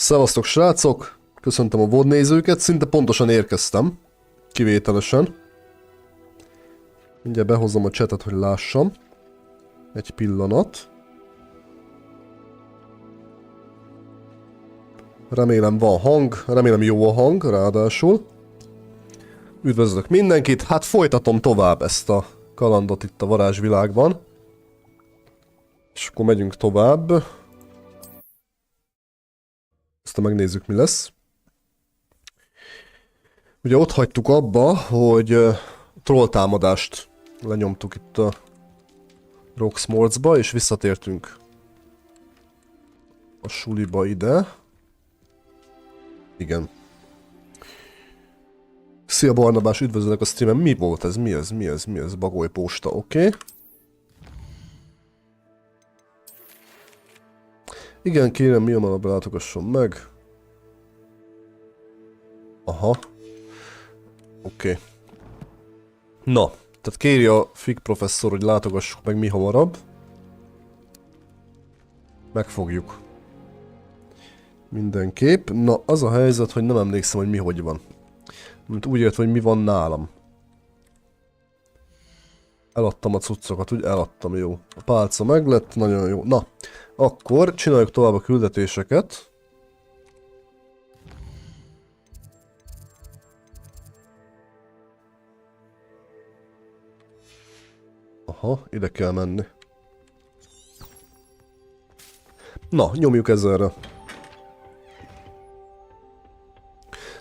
Szevasztok srácok! Köszöntöm a VOD nézőket, szinte pontosan érkeztem. Kivételesen. Mindjárt behozom a chatet, hogy lássam. Egy pillanat. Remélem van hang, remélem jó a hang, ráadásul. Üdvözlök mindenkit, hát folytatom tovább ezt a kalandot itt a varázsvilágban. És akkor megyünk tovább. Aztán megnézzük, mi lesz. Ugye ott hagytuk abba, hogy troll támadást lenyomtuk itt a Roxmortsba, és visszatértünk a suliba ide. Igen. Szia Barnabás, üdvözlök a streamen. Mi volt ez? Mi ez? Bagoly posta, oké. Igen, kérem, mi hamarabb látogasson meg. Aha. Oké. Na, tehát kéri a Fig professzor, hogy látogassuk meg mi hamarabb. Megfogjuk. Mindenképp. Na, az a helyzet, hogy nem emlékszem, hogy mi hogy van. Mint úgy értve, hogy mi van nálam. Eladtam a cuccokat, úgy eladtam, jó. A pálca meglett, nagyon jó. Na, akkor csináljuk tovább a küldetéseket. Aha, ide kell menni. Na, nyomjuk ezzelre.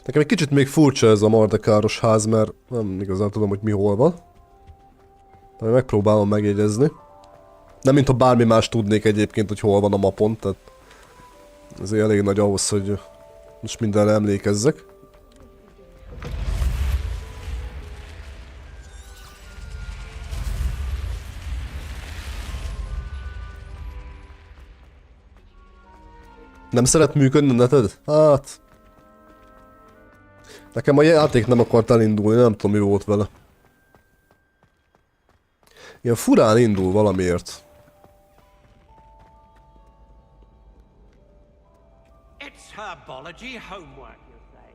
Nekem egy kicsit még furcsa ez a mardekáros ház, mert nem igazán tudom, hogy mi hol van. De megpróbálom megjegyezni. Nem mintha bármi más tudnék egyébként, hogy hol van a mapon, tehát ezért elég nagy ahhoz, hogy most mindenre emlékezzek. Nem szeret működni a neted? Hát... Nekem a játék nem akart elindulni, nem tudom mi volt vele. Ilyen furán indul valamiért. It's herbology homework, you say?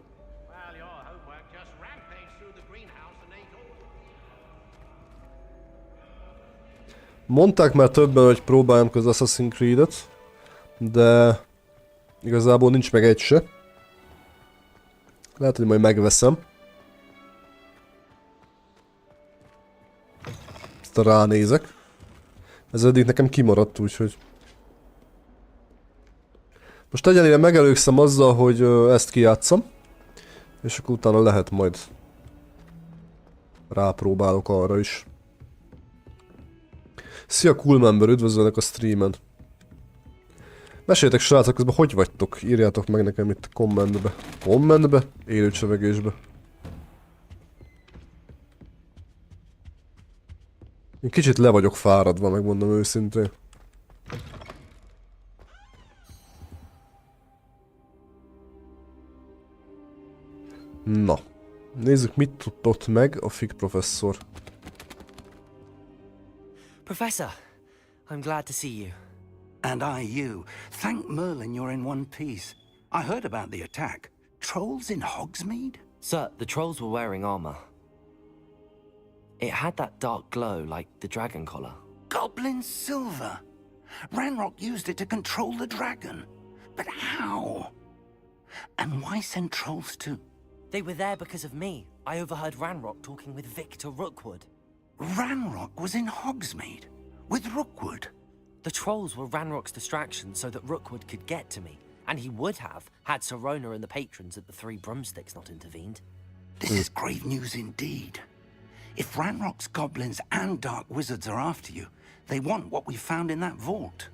Well, your homework just rampaged through the greenhouse and ate all. Mondták már többen, hogy próbáljam az Assassin's Creed-et, de igazából nincs meg egy se. Lehet, hogy majd megveszem. Ezt a ránézek. Ez eddig nekem kimaradt, úgyhogy... Most egyelőre megelőkszem azzal, hogy ezt kijátszom. És akkor utána lehet majd... Rápróbálok arra is. Szia Coolmember, üdvözöllek a streamen. Meséljetek srácok, közben hogy vagytok? Írjátok meg nekem itt kommentbe. Kommentbe? Élő csevegésbe. Én kicsit le vagyok fáradva, megmondom őszintén. Na. Nézzük, mit tudott meg a Fig professzor. Professor, I'm glad to see you. And I you. Thank Merlin you're in one piece. I heard about the attack. Trolls in Hogsmeade? Sir, the trolls were wearing armor. It had that dark glow like the dragon collar. Goblin silver. Ranrock used it to control the dragon. But how? And why send trolls too? They were there because of me. I overheard Ranrock talking with Victor Rookwood. Ranrock was in Hogsmeade with Rookwood. The trolls were Ranrock's distraction so that Rookwood could get to me. And he would have, had Sirona and the patrons at the Three Broomsticks not intervened. This is grave news indeed. If Ranrock's goblins and dark wizards are after you, they want what we found in that vault.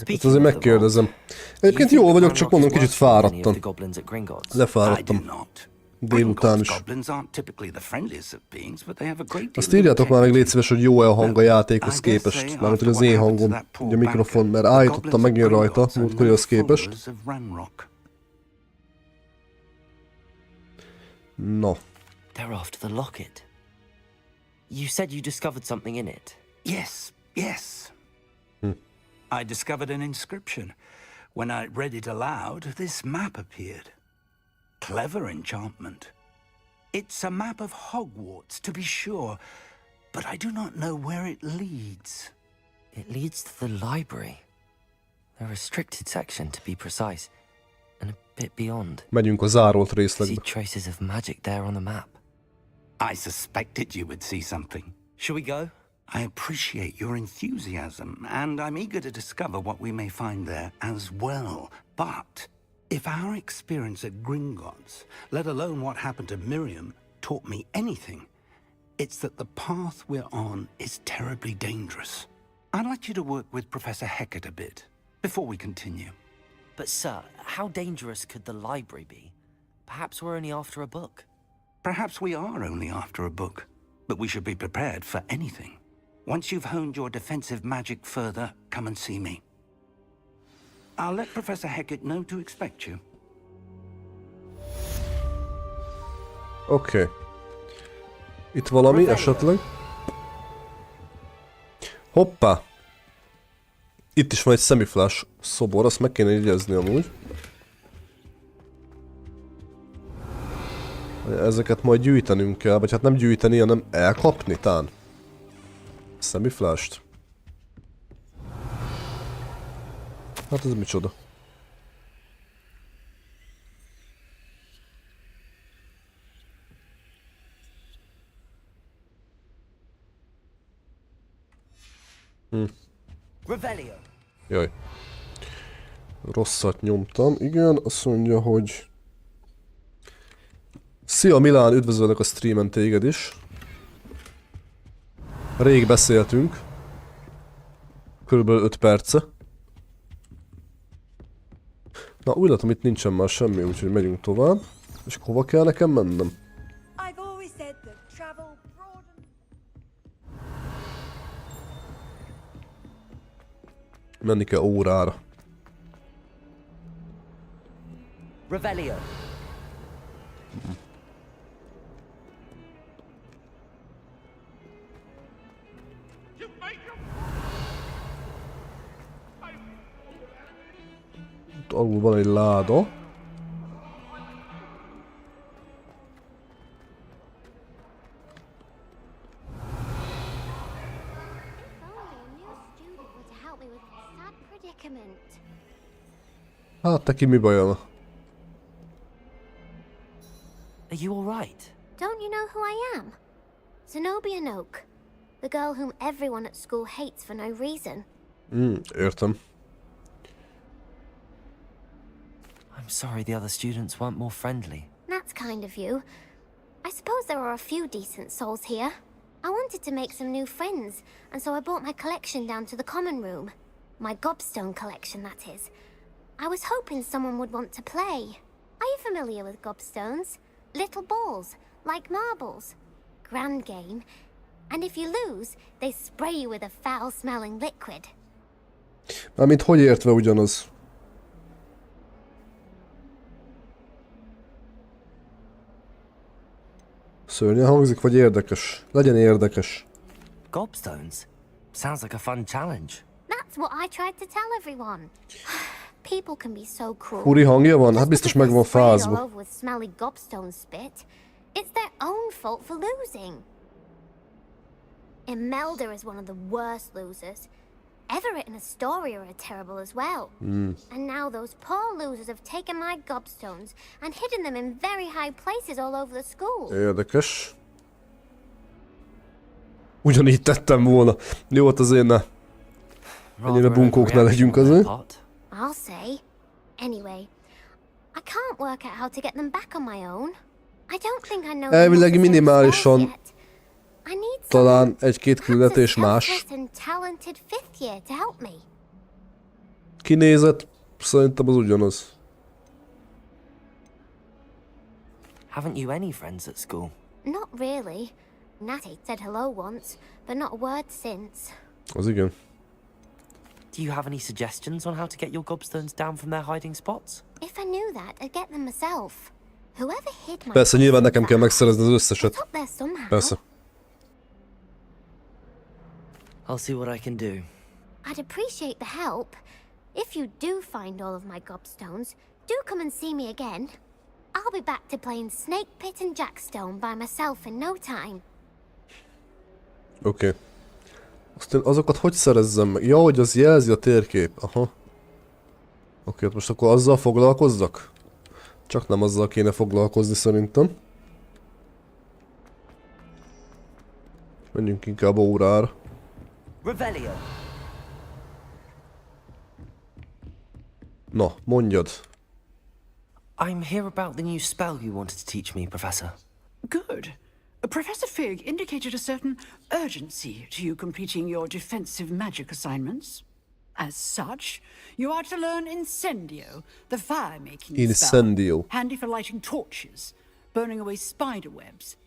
Ezt azért megkérdezem. Egyébként jól vagyok, csak mondom, kicsit fáradtam. Lefáradtam. Délután is. Azt írjátok már meg, légy szíves, hogy jó-e a hang a játékhoz képest. Mármint, hogy az én hangom, ugye a mikrofon, mert állítottam megint rajta, múltkorihoz képest. No. They're after the locket. You said you discovered something in it. Yes. I discovered an inscription. When I read it aloud, this map appeared. Clever enchantment. It's a map of Hogwarts, to be sure, but I do not know where it leads. It leads to the library. The restricted section, to be precise, and a bit beyond. Megyünk a zárolt See részlegbe. traces of magic there on the map. I suspected you would see something. Shall we go? I appreciate your enthusiasm, and I'm eager to discover what we may find there as well. But if our experience at Gringotts, let alone what happened to Miriam, taught me anything, it's that the path we're on is terribly dangerous. I'd like you to work with Professor Hecat a bit before we continue. But sir, how dangerous could the library be? Perhaps we're only after a book. Perhaps we are only after a book, but we should be prepared for anything. Once you've honed your defensive magic further, come and see me. I'll let Professor Hecat know to expect you. Oké. Itt valami esetleg? Hoppá! Itt is van egy szemiflash szobor, azt meg kéne jegyezni amúgy. Ezeket majd gyűjtenünk kell, vagy hát nem gyűjteni, hanem elkapni tán. Szemiflasht. Hát ez micsoda? Revelio. Jaj. Rosszat nyomtam. Igen, azt mondja, hogy... Szia Milán, üdvözöllek a streamen téged is. Rég beszéltünk. Körülbelül 5 perce. Na, úgy látom, itt nincsen már semmi, úgyhogy megyünk tovább. És hova kell nekem mennem? I've always said that travel broadens. Menni kell órára. Revelio. Itt alul van egy láda. Only a new student were to help me with this sad predicament. Hát neki mi baja van? Are you all right? Don't you know who I am? Zenobia Noak, the girl whom everyone at school hates for no reason. Értem. I'm sorry the other students weren't more friendly. That's kind of you. I suppose there are a few decent souls here. I wanted to make some new friends, and so I brought my collection down to the common room. My gobstone collection, that is. I was hoping someone would want to play. Are you familiar with gobstones? Little balls, like marbles. Grand game. And if you lose, they spray you with a foul-smelling liquid. Mármint hogy értve ugyanaz? Szörnyen hangzik, vagy érdekes? Legyen érdekes. Gobstones? Sounds like a fun challenge. That's what I tried to tell everyone. People can be so cruel. Furi hangja van? Hát Just biztos because meg van they're sprayed all fázva. over with smelly gobstone spit, it's their own fault for losing. Imelda is one of the worst losers. Everett and Astoria are terrible as well. And now those poor losers have taken my gobstones and hidden them in very high places all over the school. Érdekes. Ugyanígy tettem volna. Jó, hát azért ne. Ennyire bunkók ne legyünk azért. I'll say. Anyway, I can't work out how to get them back on my own. I don't think I know the Elvileg necessary minimálisan skills yet. I need talán egy-két someone, küldetés perhaps a más. selfless and talented fifth year to help me. Kinézet szerintem az ugyanaz. Haven't you any friends at school? Not really. Natty said hello once, but not a word since. Az igen. Do you have any suggestions on how to get your gobstones down from their hiding spots? If I knew that, I'd get them myself. Whoever hid my Persze, nyilván nekem kell gobstones megszerezni az it's összeset. up there somehow. Persze. I'll see what I can do. I'd appreciate the help. If you do find all of my gobstones, do come and see me again. I'll be back to playing Snake Pit and Jackstone by myself in no time. Oké. Aztán azokat hogy szerezzem meg? Ja, hogy az jelzi a térkép. Aha. Oké, most akkor azzal foglalkozzak? Csak nem azzal kéne foglalkozni szerintem. Menjünk inkább órára. Revelio. Na, mondjad. I'm here about the new spell you wanted to teach me, Professor. Good. Professor Fig indicated a certain urgency to you completing your defensive magic assignments. As such, you are to learn Incendio, the fire-making Incendio. spell, handy for lighting torches, burning away spider webs,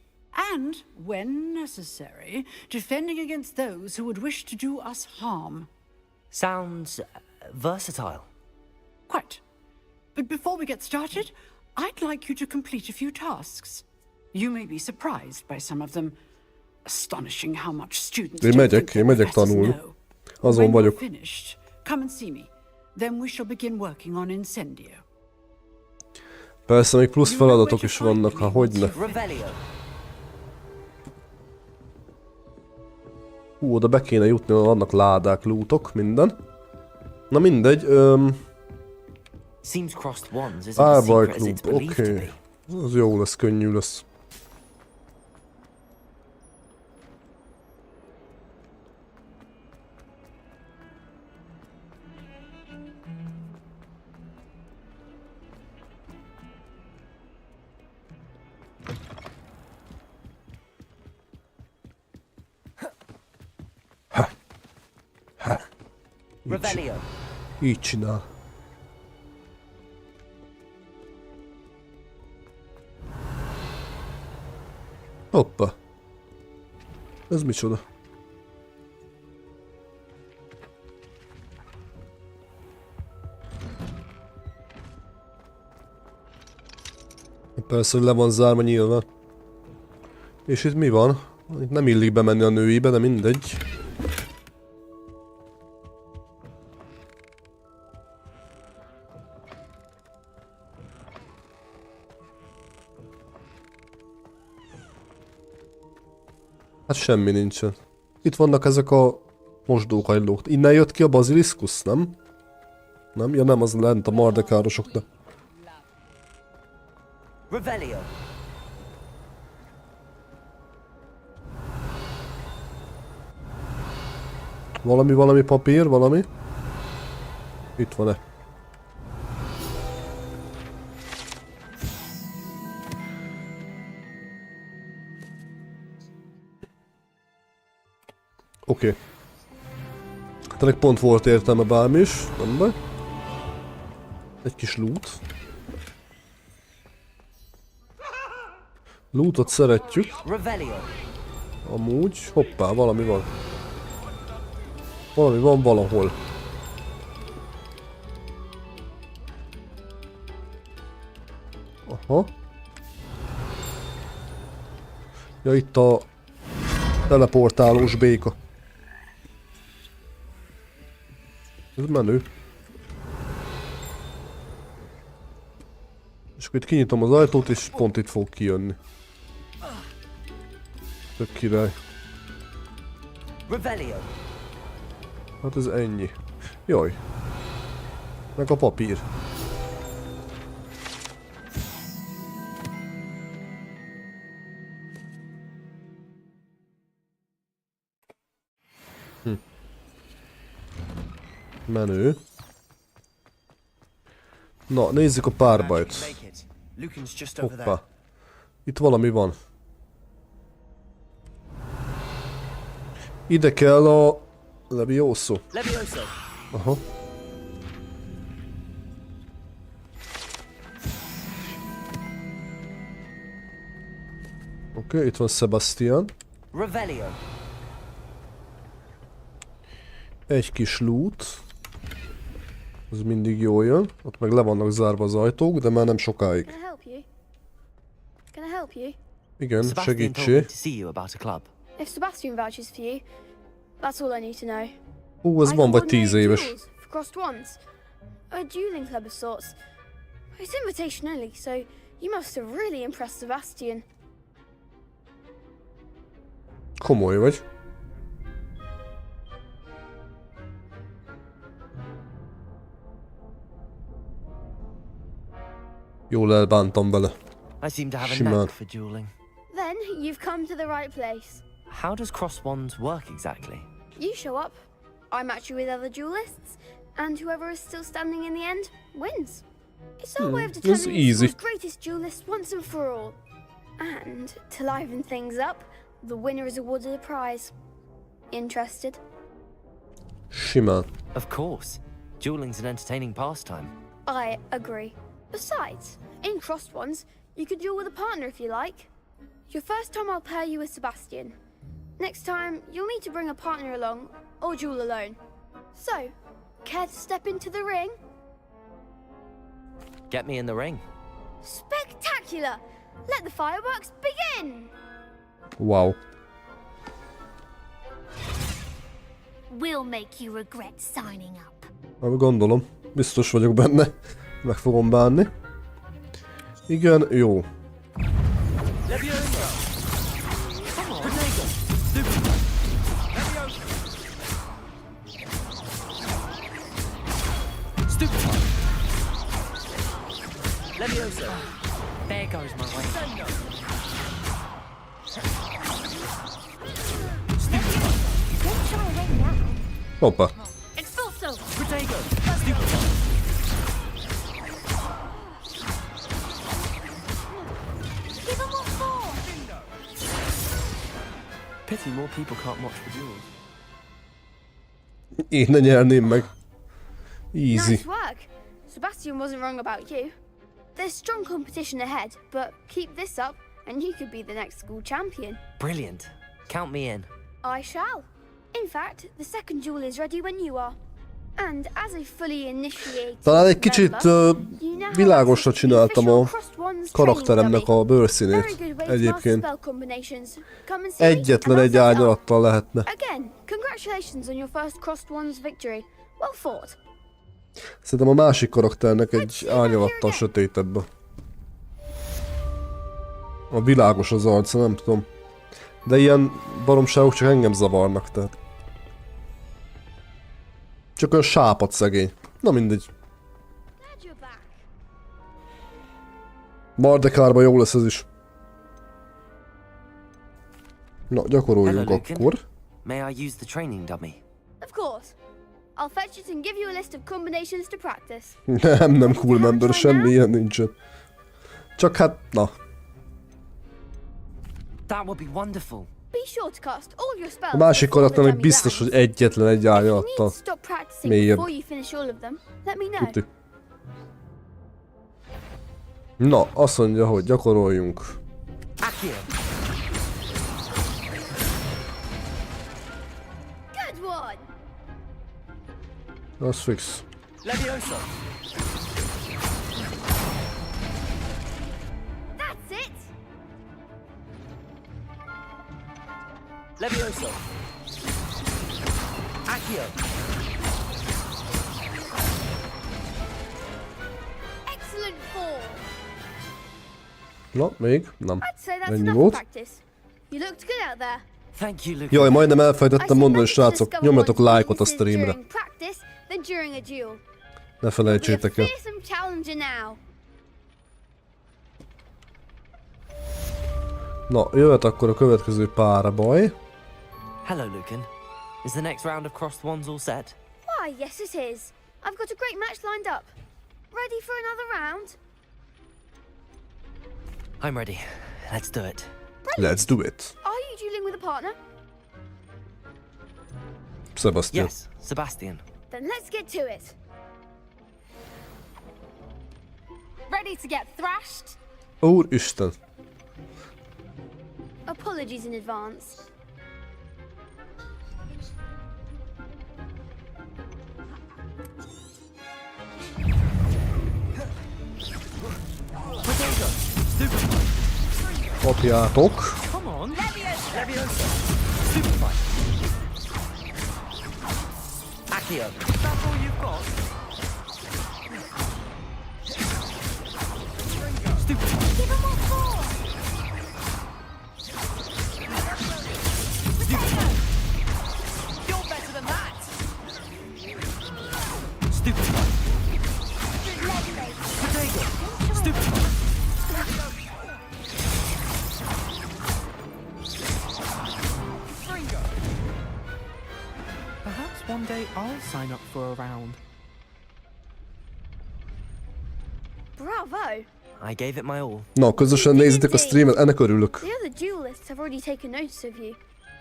and, when necessary, defending against those who would wish to do us harm. Sounds versatile. Quite. But before we get started, I'd like you to complete a few tasks. You may be surprised by some of them. Astonishing how much students Én don't think megyek their professors tanulni. know. Azon When you're vagyok. finished, come and see me. Then we shall begin working on Incendio. Persze, még plusz feladatok is vannak, ha hogyne. Revelio. Oda be kéne jutni, vannak ládák, lootok, minden. Na mindegy, Seems crossed wands isn't as secret as it's Klub, believed to oké. be. Az jó lesz, könnyű lesz. Revelio. Így csinál. Hoppa. Ez micsoda? Persze, hogy le van zárva nyilván. És itt mi van? Itt nem illik bemenni a nőibe, de mindegy. Hát semmi nincsen. Itt vannak ezek a mosdóhajlók. Innen jött ki a baziliszkusz, nem? Nem? Ja nem, az lent a mardekárosoknak. Revelio. Valami papír, valami. Itt van-e? Oké. Hát ennek pont volt értelme bármi is, nem baj. Egy kis loot. Lootot szeretjük. Revelio. Amúgy, hoppá, valami van. Valami van valahol. Aha. Ja, itt a teleportálós béka. Ez menő. És akkor itt kinyitom az ajtót, és pont itt fog kijönni. Tök király. Revelio. Hát ez ennyi. Jaj. Meg a papír. Menő. Na, nézzük a párbajt. Lucan's just over there. Hoppá. Itt valami van. Ide kell a Levioso. Levioso. Aha. Oké, itt van Sebastian. Revelio. Egy kis loot. Ez mindig jól jön. Ott meg le vannak zárva az ajtók, de már nem sokáig. Can I help you? Can I help you? Igen, Sebastian told me segítsé. to see you about a club. If Sebastian vouches for you, That's all I need to know. Ez van vagy 10 I éves. duels for crossed ones. A dueling club of sorts. It's invitation only, so you must have really impressed Sebastian. Komoly vagy. Jól elbántam vele. I seem to have a Simán. knack for dueling. Then you've come to the right place. How does crossed wands work exactly? You show up, I match you with other duelists, and whoever is still standing in the end wins. It's our way of that's determining easy. the school's greatest duelist once and for all. And to liven things up, the winner is awarded a prize. Interested? Simán. Of course. Dueling's an entertaining pastime. I agree. Besides, in crossed ones, you could duel with a partner if you like. Your first time I'll pair you with Sebastian. Next time, you'll need to bring a partner along, or duel alone. So, care to step into the ring? Get me in the ring. Spectacular! Let the fireworks begin! Wow. We'll make you regret signing up. Gondolom. Biztos vagyok benne. Meg fogom bánni. Igen, jó. Leviosa. There goes my way. Don't try ring now. Hoppa. Expulso! Protego. Stupid. Give him what for. Pity more people can't watch the duels. Én ne nyerném meg. Easy. Nice work! Sebastian wasn't wrong about you. There's strong competition ahead, but keep this up and you could be the next school champion. Brilliant. Count me in. I shall. In fact, the second duel is ready when you are. And as a fully initiated Talán egy kicsit member, you now have világosra access to the csináltam a official Crossed Ones karakteremnek training a dummy. bőrszínét. Very good way to master Egyébként spell combinations. Come and see me egyetlen and I'll egy set it up. árnyalattal lehetne. Again, congratulations on your first Crossed Ones victory. Well fought. Szerintem a másik karakternek egy árnyalattal sötétebb. A világos az arca, nem tudom. De ilyen baromságok csak engem zavarnak, tehát. Csak olyan sápad szegény. Na mindegy. Glad you're back. Mardekárban jó lesz ez is. Na, gyakoroljunk Hello, Lucan. akkor. May I use the training dummy? Of course. I'll fetch it and give you a list of combinations to practice. Nem cool member, semmi ilyen nincsen. Csak hát, na. That would be wonderful. Be sure to cast all your spells. A másik before the karakternek dummy biztos, rounds. hogy egyetlen egy If you need árnyalattal. to stop practicing mélyebb. before you finish all of them, let me know. Tuti. Na, azt mondja, hogy gyakoroljunk. Accio. Good one. Az fix. Leviosa. That's it. Leviosa. Accio. Excellent form. Na, még? Nem. I'd say that's Ennyi enough volt. practice. You looked good out there. Thank you, Lucan. Jaj, majdnem I elfelejtettem said mondani, better to srácok. discover Nyomjatok one's lájkot a weaknesses streamre. during practice than during a duel. Ne Be a felejtsétek el. fearsome challenger now. Na, jöhet akkor a következő párbaj. Hello, Lucan. Is the next round of crossed wands all set? Why, yes it is. I've got a great match lined up. Ready for another round? I'm ready. Let's do it. Let's do it. Are you dueling with a partner? Sebastian. Yes, Sebastian. Then let's get to it. Ready to get thrashed? Úristen. Apologies in advance. Kapjátok. Come on. Leviosa. Super fight. Accio. That's all you've got? Stupid. Give him what for! You're better than that! Stupid. Potato. Stupid. Perhaps one day I'll sign up for a round. Bravo! I gave it my all. Na, közösen nézitek a streamet, ennek örülök. The other duelists have already taken notice of you,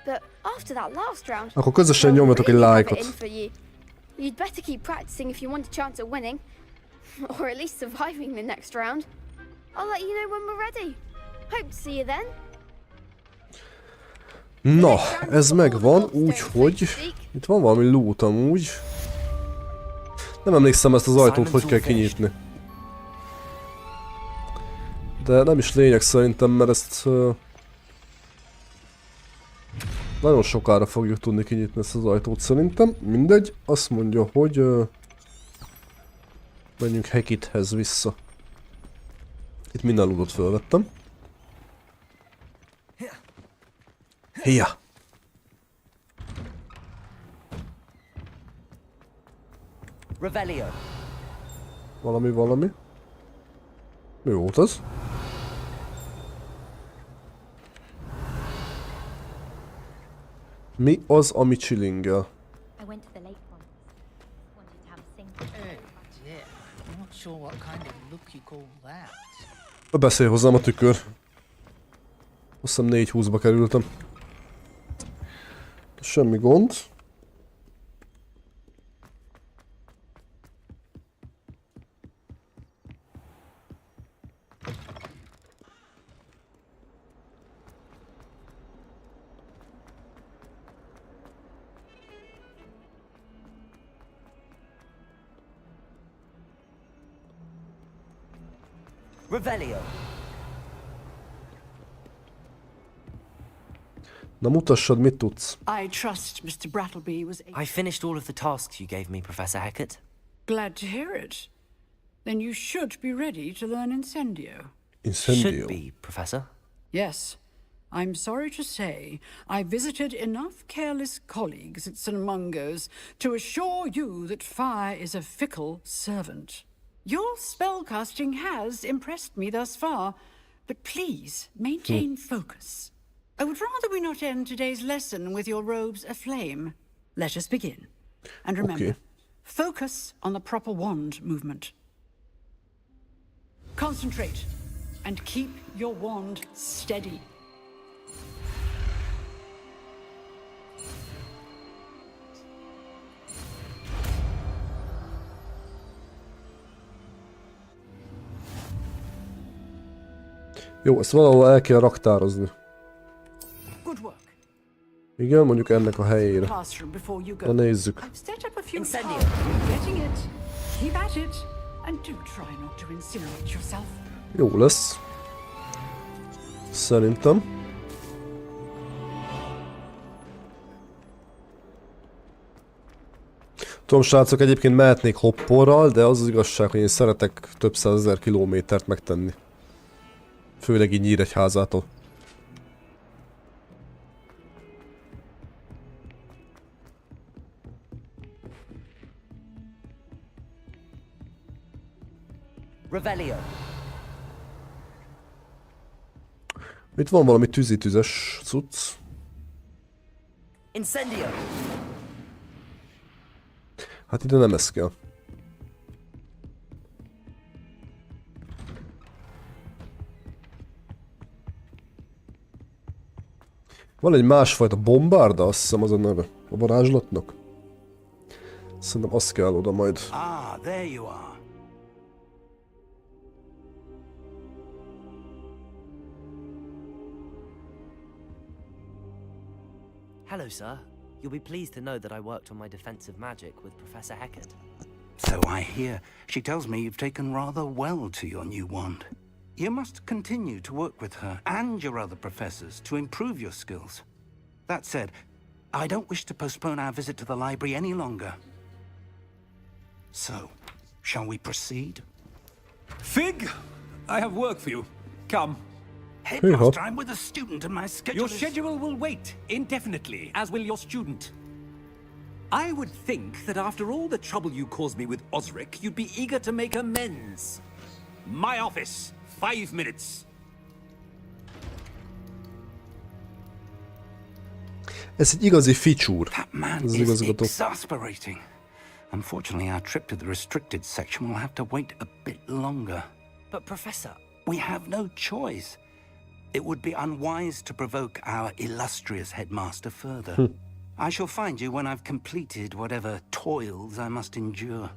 but after that last round, Akkor közösen they'll nyomjatok egy really have it lájkot. in for you. You'd better keep practicing if you want a chance at winning, or at least surviving the next round. I'll let you know when we're ready. Hope to see you then. Na, ez megvan, úgyhogy itt van valami loot amúgy. Nem emlékszem ezt az ajtót, hogy kell kinyitni. De nem is lényeg szerintem, mert ezt nagyon sokára fogjuk tudni kinyitni ezt az ajtót szerintem. Mindegy, azt mondja, hogy menjünk Hekithez vissza. Itt minden lootot fölvettem. Hia! Revelio. Valami. Mi volt az? Mi az, ami chillingel? I went to the lake once. Wanted to have a sing. Oh dear. I'm not sure what kind of look you call that. Beszélj hozzám a tükör. Azt hiszem 4-20-ba kerültem. Semmi gond. Revelio. Na mutassad, mit tudsz. I trust Mr. Brattleby was I finished all of the tasks you gave me, Professor Hecat. glad to hear it. Then you should be ready to learn Incendio. Incendio. Should be, Professor. Yes. I'm sorry to say I visited enough careless colleagues at St. Mungo's to assure you that fire is a fickle servant. Your spellcasting has impressed me thus far, but please maintain focus. I would rather we not end today's lesson with your robes aflame. Let us begin. And remember, Okay. focus on the proper wand movement. Concentrate and keep your wand steady. Jó, ezt valahol el kell raktározni. Good work. Igen, mondjuk ennek a helyére. Classroom before you go. Na nézzük. I've set up a few Incendio. tasks. You're getting it. Keep at it. And do try not to incinerate yourself. Jó lesz. Szerintem. Tudom, srácok, egyébként mehetnék hopporral, de az az igazság, hogy én szeretek több 100 000 kilométert megtenni. Főleg így Nyíregyházától. Revelio. Itt van valami tüzes cucc. Incendio. Hát ide nem ez kell. Van egy másfajta bombárda, azt hiszem az a neve. A varázslatnak. Szerintem azt kell oda majd. Ah, there you are. Hello, sir. You'll be pleased to know that I worked on my defensive magic with Professor Hecat. So I hear. She tells me you've taken rather well to your new wand. You must continue to work with her and your other professors to improve your skills. That said, I don't wish to postpone our visit to the library any longer. So, shall we proceed? Fig, I have work for you. Come. Headmaster, I'm with a student and my schedule Your schedule will wait indefinitely, as will your student. I would think that after all the trouble you caused me with Osric, you'd be eager to make amends. My office, 5 minutes. Ez egy igazi feature. That man Ez az is igazgató. exasperating. Unfortunately, our trip to the restricted section will have to wait a bit longer. But Professor... We have no choice. It would be unwise to provoke our illustrious headmaster further. I shall find you when I've completed whatever toils I must endure.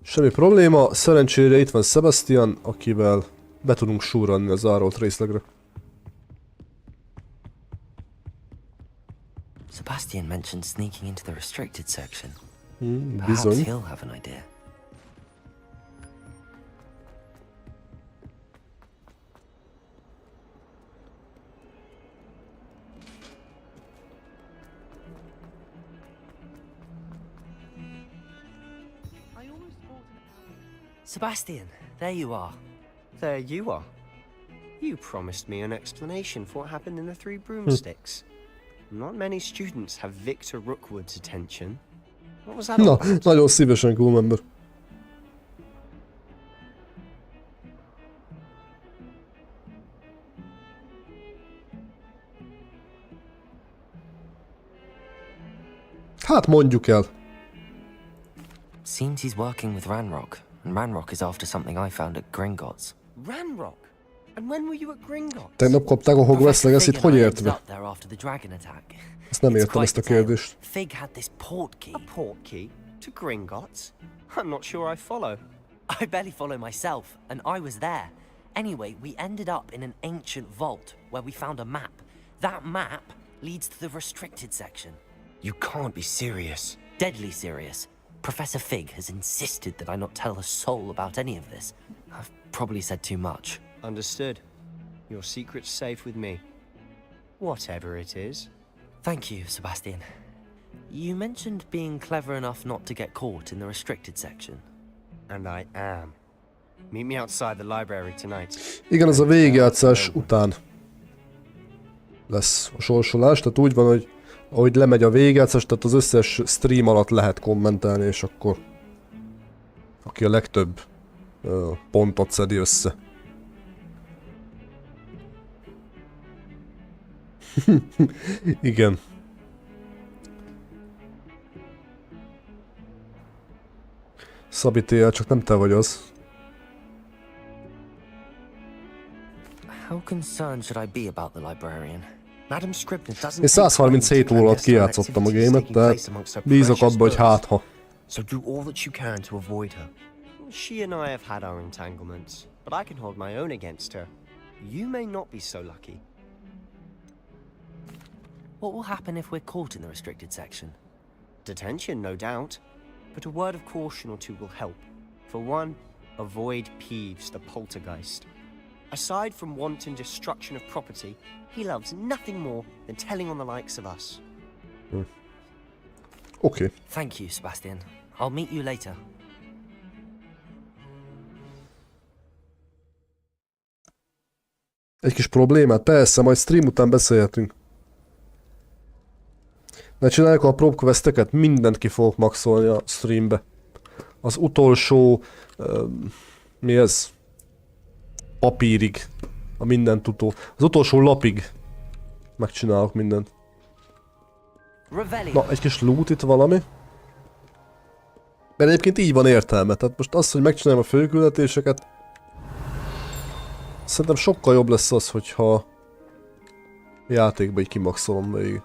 Semmi probléma, szerencsére itt van Sebastian, akivel be tudunk súranni a zárolt részlegre. Sebastian mentioned sneaking into the restricted section. Perhaps Bizony. he'll have an idea. Sebastian, there you are. There you are. You promised me an explanation for what happened in the Three Broomsticks. Not many students have Victor Rookwood's attention. What was that all Na, about? nagyon szívesen, cool member. Hát mondjuk el. Seems he's working with Ranrock, and Ranrock is after something I found at Gringotts. Ranrock? And when were you at Gringotts? Tegnap kapták a Hogwarts Legacy-t, hogy értve? Ezt nem értem, ezt a kérdést. Fig had this portkey. A portkey? To Gringotts? I'm not sure I follow. I barely follow myself, and I was there. Anyway, we ended up in an ancient vault where we found a map. That map leads to the restricted section. You can't be serious. Deadly serious. Professor Fig has insisted that I not tell a soul about any of this. I've probably said too much. Understood. Your secret's safe with me. Whatever it is. Thank you, Sebastian. You mentioned being clever enough not to get caught in the restricted section. And I am. Meet me outside the library tonight. Igen, az a végigjátszás után lesz a sorsolás, tehát úgy van, hogy ahogy lemegy a végigjátszás, tehát az összes stream alatt lehet kommentelni, és akkor aki a legtöbb pontot szedi össze. Igen. Szabi TL, csak nem te vagy az. How concerned should I be about the librarian? Madam Scribner doesn't. Én 137 óra alatt kijátszottam a gémet, tehát bízok abba, hogy hát ha. So do all that you can to avoid her. She and I have had our entanglements, but I can hold my own against her. You may not be so lucky. What will happen if we're caught in the restricted section? Detention, no doubt. But a word of caution or two will help. For one, avoid Peeves, the poltergeist. Aside from wanton destruction of property, he loves nothing more than telling on the likes of us. Okay. Thank you, Sebastian. I'll meet you later. Egy kis problémát? Persze, majd stream után beszélhetünk. Ne csináljuk a prób questeket, mindent ki fogok maxolni a streambe. Az utolsó... mi ez? Papírig. A mindent utó. Az utolsó lapig megcsinálok mindent. Na, egy kis loot itt valami. Mert egyébként így van értelme. Tehát most az, hogy megcsinálom a főküldetéseket, szerintem sokkal jobb lesz az, hogyha játékba így kimaxolom végig.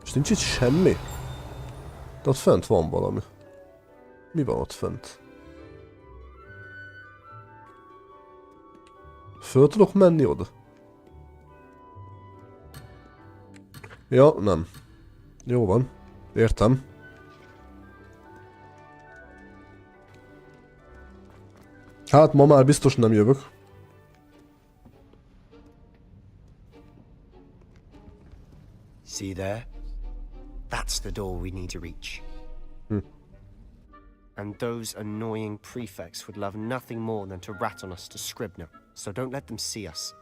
És nincs itt semmi? De ott fent van valami. Mi van ott fent? Föl tudok menni oda? Ja, nem. Jó van. Értem. Hát ma már biztos nem jövök. See there? That's the door we need to reach. And those annoying prefects would love nothing more than to rat on us to Scribner, so don't let them see us.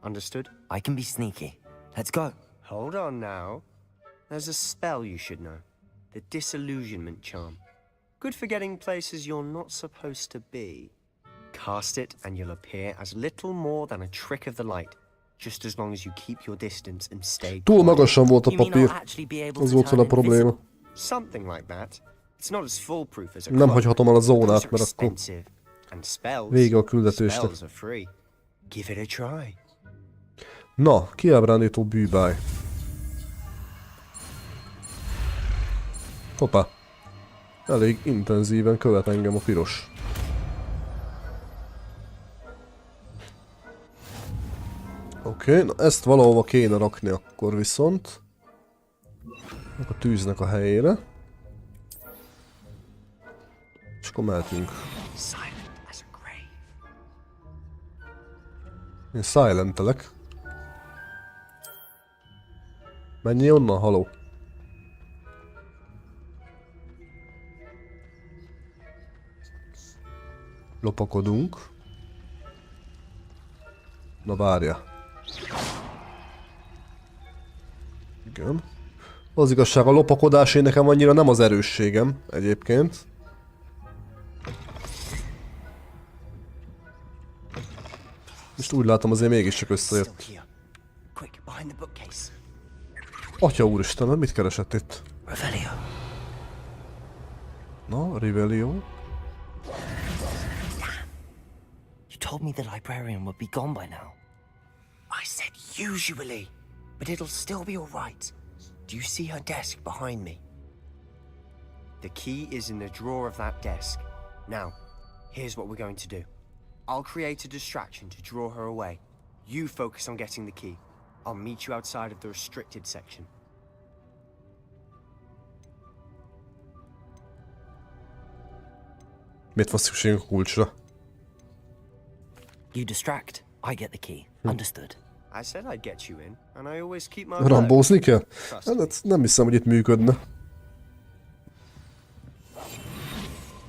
Understood? I can be sneaky. Let's go. Hold on now. There's a spell you should know. The Disillusionment Charm. Good for getting places you're not supposed to be. Cast it and you'll appear as little more than a trick of the light, just as long as you keep your distance and stay Túl magasan volt a You mean papír. I'll actually be able Az to volt turn vele a probléma. invisible? Something like that. It's not as foolproof as a Nem cloak. hagyhatom el a Those zónát, are mert akkor expensive. And spells. vége a küldetésnek. Spells are free. Give it a try. Na, kiábrándító bűbáj. Hoppá. Elég intenzíven követ engem a piros. Oké, na ezt valahova kéne rakni akkor viszont. A tűznek a helyére. És akkor mehetünk. Én silentelek. Menjél onnan, haló. Lopakodunk. Na várja. Igen. Az igazság, a lopakodás én nekem annyira nem az erősségem egyébként. Most úgy látom azért mégiscsak összejött. Atya úristen, mit keresett itt? Revelio. Na, Revelio. You told me the librarian would be gone by now. I said usually, but it'll still be all right. Do you see her desk behind me? The key is in the drawer of that desk. Now, here's what we're going to do. I'll create a distraction to draw her away. You focus on getting the key. I'll meet you outside of the restricted section. Miért van szükségünk a kulcsra? You distract, I get the key. Understood. I said I'd get you in, and I always keep my word. Rambózni kell? Hát nem hiszem, hogy itt működne.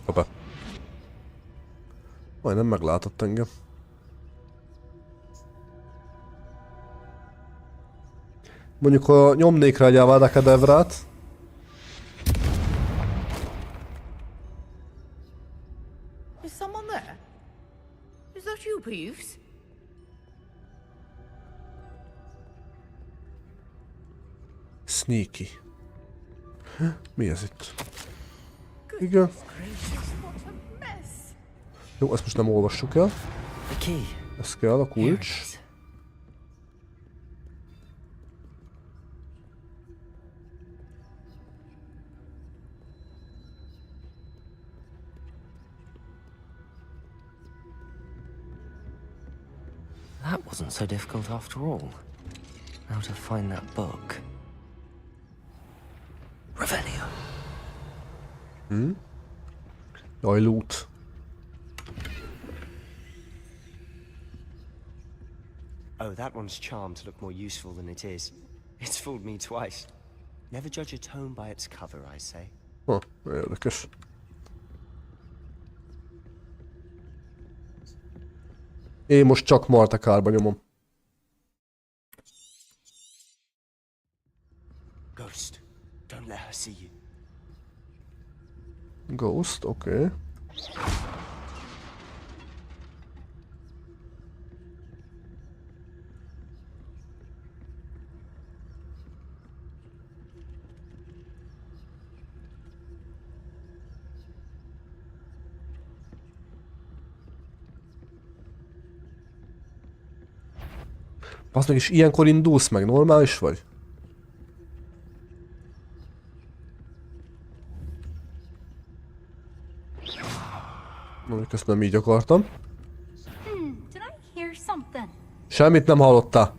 Hoppá. Majdnem meglátott engem. Mondjuk, ha nyomnék rá egy Avada Kedavrát. Is someone there? Is that you, Peeves? Sneaky. Mi ez itt? Igen. Jó, ezt most nem olvassuk el. Ez kell, a kulcs. That wasn't so difficult after all. How to find that book. Revelio. Jaj, loot. Oh, that one's charmed to look more useful than it is. It's fooled me twice. Never judge a tome by its cover, I say. Érdekes. Én most csak Martekárba nyomom. Ghost, don't let her see you. Ghost, oké. Azt meg is ilyenkor indulsz meg, normális vagy? Mondjuk ezt nem így akartam. Did I hear something? Semmit nem hallottál.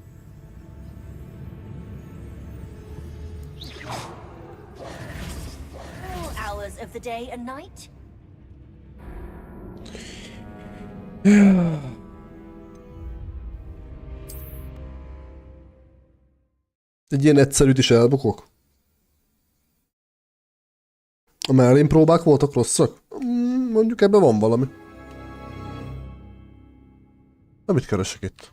All hours of the day and night? Egy ilyen egyszerűt is elbukok? A mellén próbák voltak rosszak? Mondjuk ebben van valami. Na, mit keresek itt?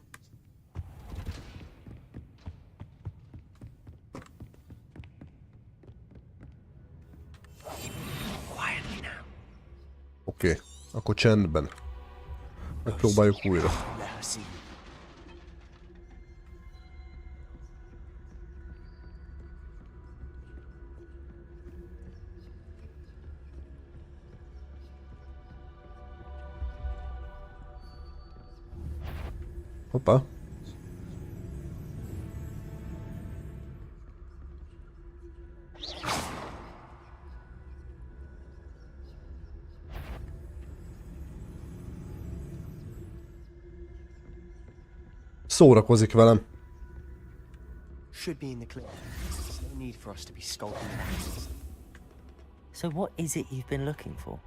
Oké, akkor csendben. Megpróbáljuk újra. Hoppá. Szórakozik velem. Should be in the clip. There's no need for us to be skulking around. So what is it you've been looking for?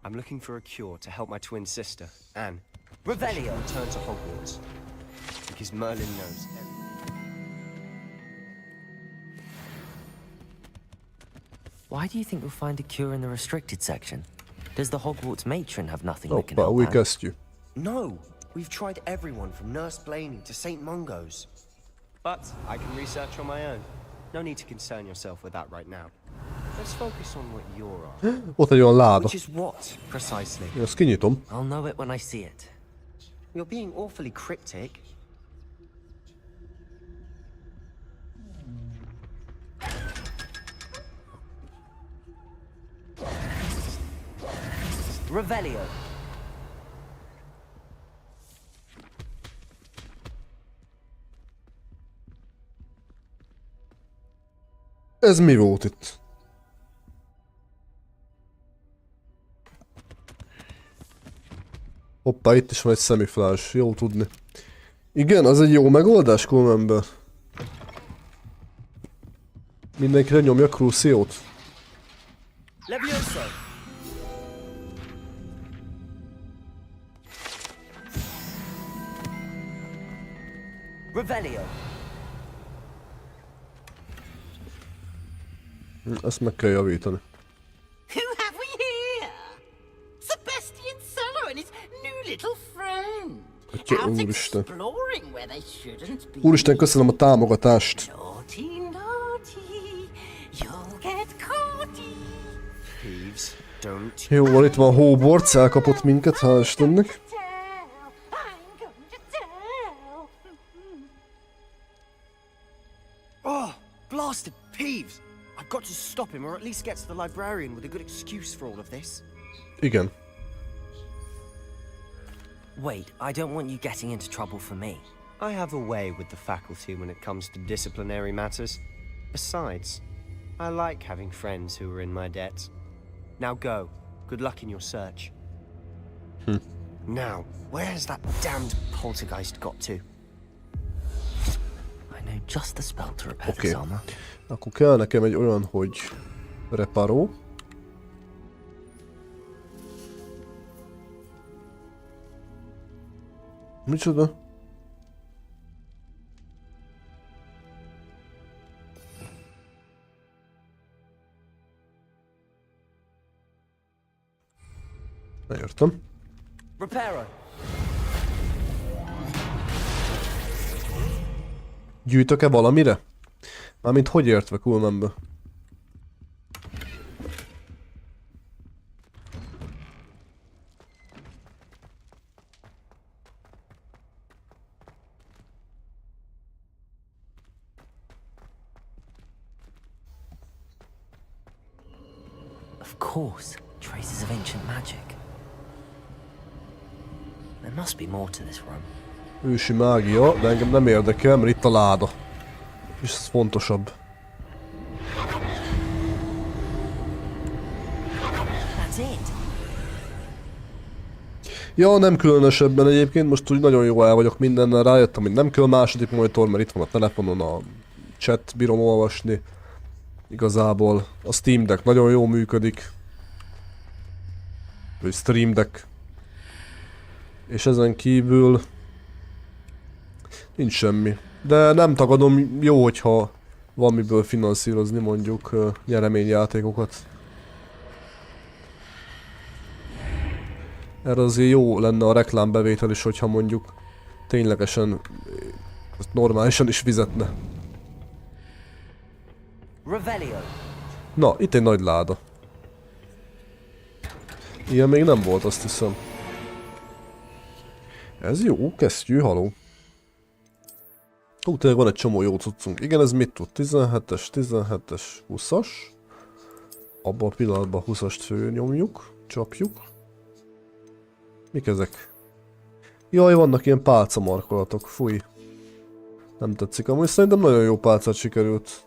I'm looking for a cure to help my twin sister, Anne. Revelio! Return to Hogwarts. Because Merlin knows Why do you think you'll find a cure in the restricted section? Does the Hogwarts matron have nothing that can Hoppá, help új Anne? kesztyű. No! We've tried everyone from Nurse Blaney to St. Mungo's. But I can research on my own. No need to concern yourself with that right now. Let's focus on what you're after. Ott egy olyan láda. Which is what, precisely? Én azt kinyitom. I'll know it when I see it. You're being awfully cryptic. Revelio! Ez mi volt itt? Hoppá, itt is van egy szemiflás. Jó tudni. Igen, az egy jó megoldás, Colemanből. Mindenkire nyomja Cruciót. Levioso! Revelio! Ezt meg kell javítani. Who have we here? Sebastian Sallow and his new little friend. Atya, Out úristen. exploring where they shouldn't be. Úristen, köszönöm a támogatást. Naughty, naughty, you'll get caughty. Thieves, don't. Jó, van, itt van Hogwarts, elkapott minket, hál' Istennek. Oh, blasted Peeves! I've got to stop him, or at least get to the librarian with a good excuse for all of this. Igen. Wait, I don't want you getting into trouble for me. I have a way with the faculty when it comes to disciplinary matters. Besides, I like having friends who are in my debt. Now go. Good luck in your search. Now, where has that damned poltergeist got to? I know just the spell to repair Oké. this armor. Akkor kell nekem egy olyan, hogy reparó. Micsoda? Értem. Reparo! Gyűjtök-e valamire? Mármint hogy értve, Colemanből? Of course, traces of ancient magic. There must be more to this room. Ősi mágia, de engem nem érdekel, mert itt a láda. És ez fontosabb. That's it. Ja, nem különösebben egyébként, most úgy nagyon jól el vagyok mindennel, rájöttem, hogy nem kell második monitor, mert itt van a telefonon a chat, bírom olvasni. Igazából a Steam Deck nagyon jól működik. Vagy Stream Deck. És ezen kívül nincs semmi. De nem tagadom, jó, hogyha van miből finanszírozni mondjuk nyereményjátékokat. Erre azért jó lenne a reklámbevétel is, hogyha mondjuk ténylegesen normálisan is fizetne. Revelio. Na, itt egy nagy láda. Ilyen még nem volt, azt hiszem. Ez jó, kesztyű, haló. Tényleg van egy csomó jó cuccunk. Igen, ez mit tud? 17-es, 17-es, 20-as. Abban a pillanatban 20-ast fölnyomjuk, csapjuk. Mik ezek? Jaj, vannak ilyen pálcamarkolatok, fúj. Nem tetszik, amúgy szerintem nagyon jó pálcát sikerült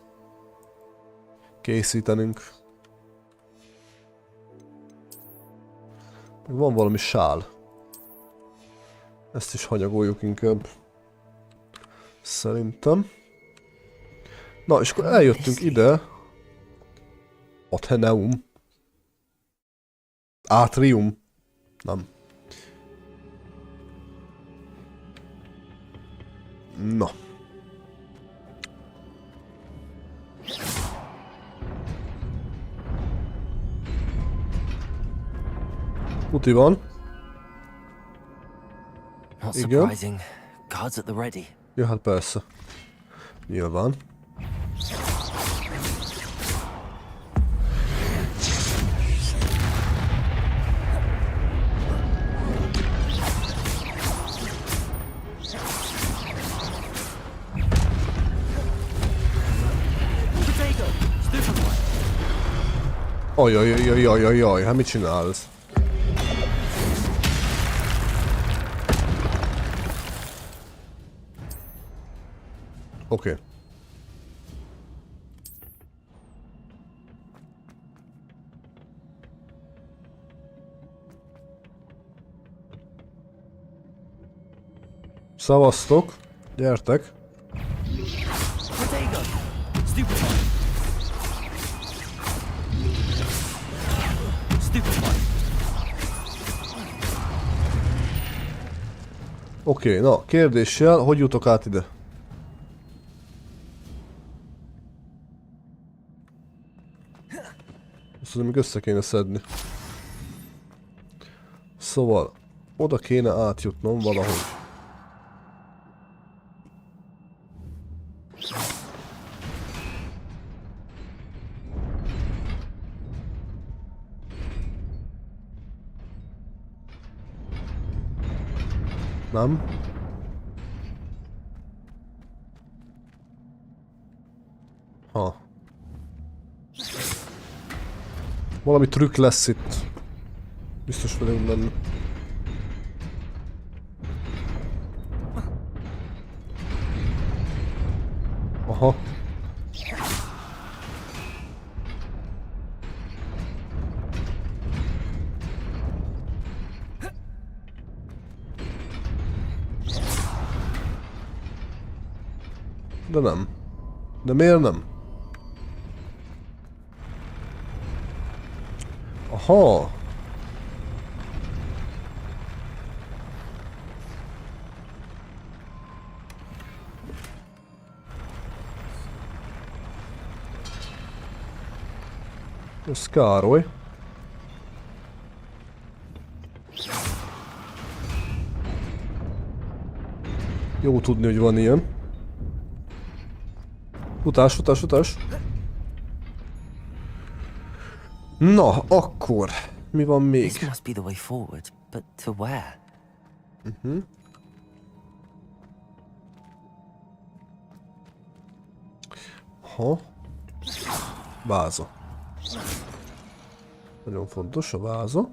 készítenünk. Van valami sál. Ezt is hanyagoljuk inkább. Szerintem. Na, és akkor eljöttünk ide. Atheneum. Atrium. Nem. Na. Uti van. Not surprising. Guards at the ready. Ja, hát persze. Nyilván. Ajajajajajajaj, hát mit csinálsz? Oké. Szavaztok, gyertek. Oké, na, kérdéssel, hogy jutok át ide? Azt még össze kéne szedni. Szóval, oda kéne átjutnom valahogy. Nem? Ha. Valami trükk lesz itt. Biztos vagyok benne. Aha. De nem. De miért nem? Aha. Ez Károly. Jó tudni, hogy van ilyen. Futás, futás, futás. Na, akkor mi van még? This must be the way forward, but to where? Ha. Váza. Nagyon fontos a váza.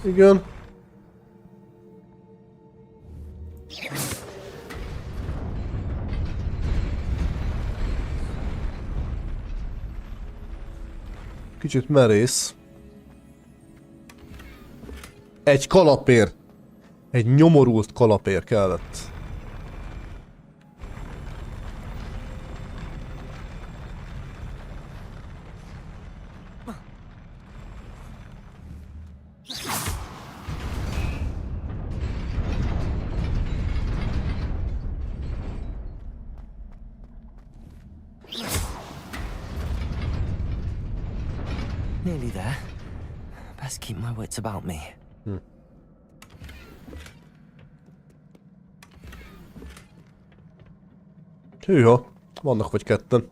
Igen. Kicsit merész. Egy kalapér. Egy nyomorult kalapér kellett. Nearly there. Best keep my wits about me. Hűha, vannak vagy ketten.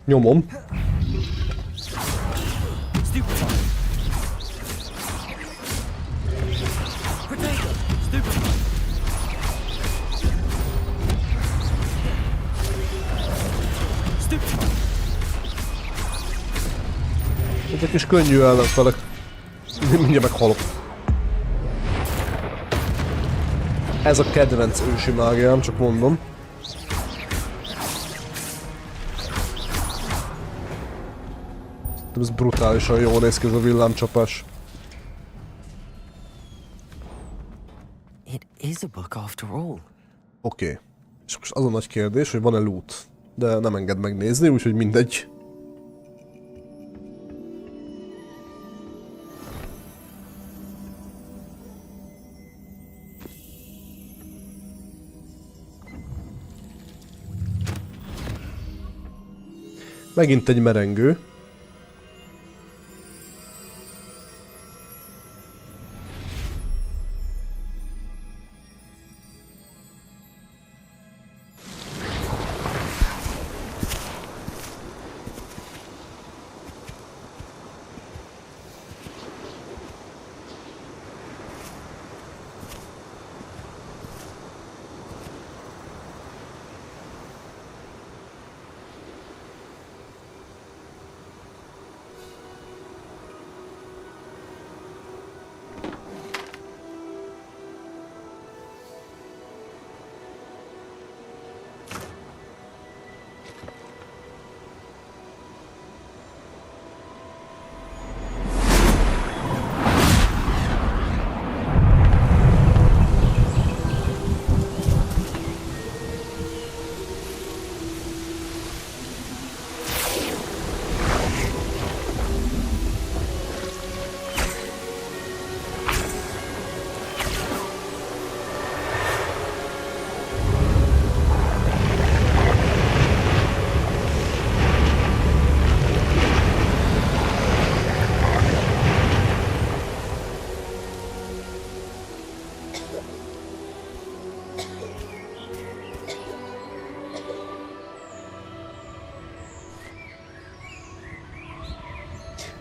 Nyomom. Ezek is könnyű ellenfelek. Mindjárt meghalok. Ez a kedvenc ősi mágiám, csak mondom. Ez brutálisan jól néz ki ez a villámcsapás. It is a book after all. Oké. És most az a nagy kérdés, hogy van-e loot. De nem enged megnézni, úgyhogy mindegy. Megint egy merengő.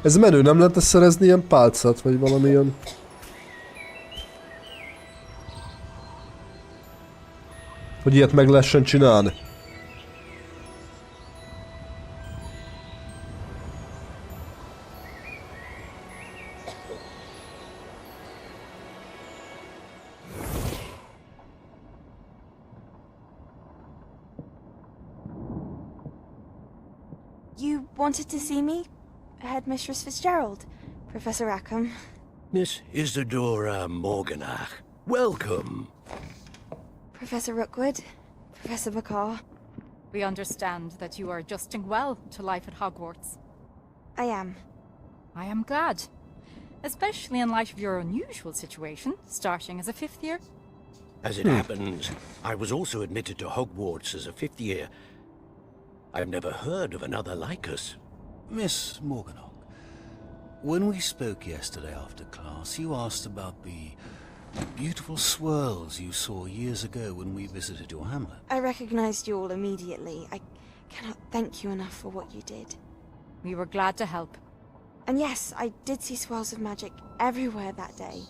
Ez menő, nem lehet szerezni ilyen pálcát, vagy valamilyen... Hogy ilyet meg lehessen csinálni. You wanted to see me? Headmistress Fitzgerald, Professor Rackham. Miss Isadora Morganach, welcome. Professor Rookwood, Professor Bakar. We understand that you are adjusting well to life at Hogwarts. I am. I am glad. Especially in light of your unusual situation, starting as a 5th year. As it happens, I was also admitted to Hogwarts as a 5th year. I've never heard of another like us. Miss Morganach, when we spoke yesterday after class, you asked about the beautiful swirls you saw years ago when we visited your hamlet. I recognized you all immediately. I cannot thank you enough for what you did. We were glad to help. And yes, I did see swirls of magic everywhere that day.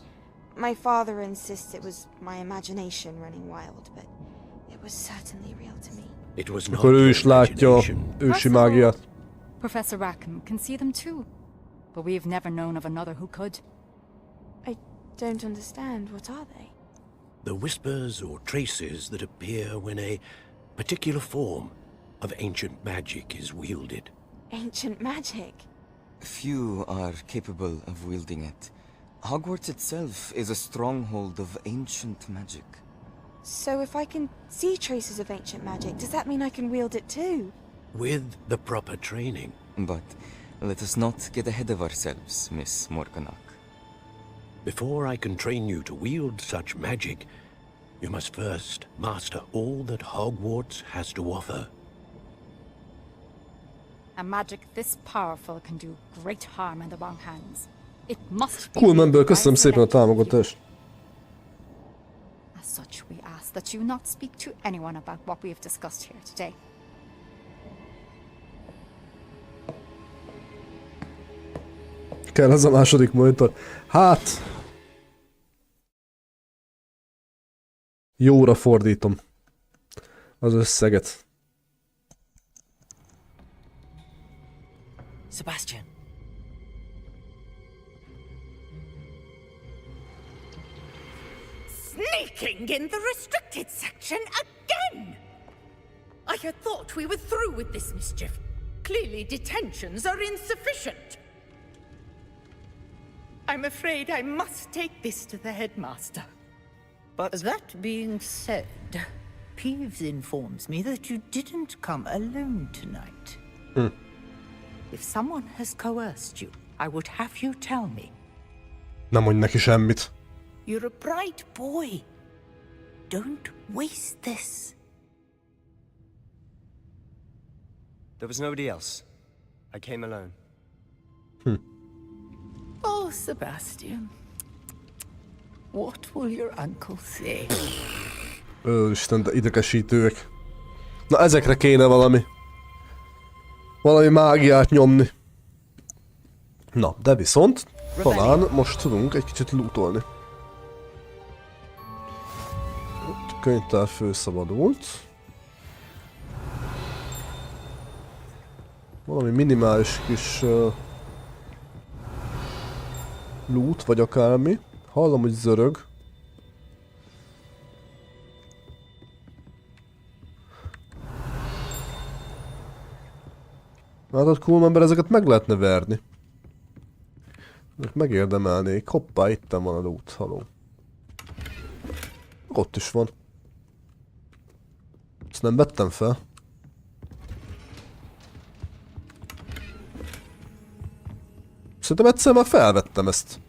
My father insists it was my imagination running wild, but it was certainly real to me. It was not Akkor ő is látja ősi mágiát. Professor Rackham can see them too, but we've never known of another who could. I don't understand. What are they? The whispers or traces that appear when a particular form of ancient magic is wielded. Ancient magic? Few are capable of wielding it. Hogwarts itself is a stronghold of ancient magic. So if I can see traces of ancient magic, does that mean I can wield it too? With the proper training. But let us not get ahead of ourselves, Miss Morganach. Before I can train you to wield such magic, you must first master all that Hogwarts has to offer. A magic this powerful can do great harm in the wrong hands. It must be Cool, memből köszönöm szépen a támogatást. As such, we ask that you not speak to anyone about what we have discussed here today. Kell ez a második monitor. Hát... Jóra fordítom az összeget. Sebastian. Sneaking in the restricted section again! I had thought we were through with this mischief. Clearly detentions are insufficient. I'm afraid I must take this to the headmaster. But that being said, Peeves informs me that you didn't come alone tonight. If someone has coerced you, I would have you tell me. Nem mondj neki semmit. You're a bright boy. Don't waste this. there was nobody else. I came alone. Oh, Sebastian. What will your uncle say? Isten, de idegesítőek. Na ezekre kéne valami mágiát nyomni. Na, de viszont talán most tudunk egy kicsit lootolni. A könyvtár főszabadult. Valami minimális kis loot, vagy akármi. Hallom, hogy zörög. Látod, cool ember, ezeket meg lehetne verni. Megérdemelnék. Hoppá, itten van a loot, haló. Ott is van. Ezt nem vettem fel. Szerintem egyszer már felvettem ezt.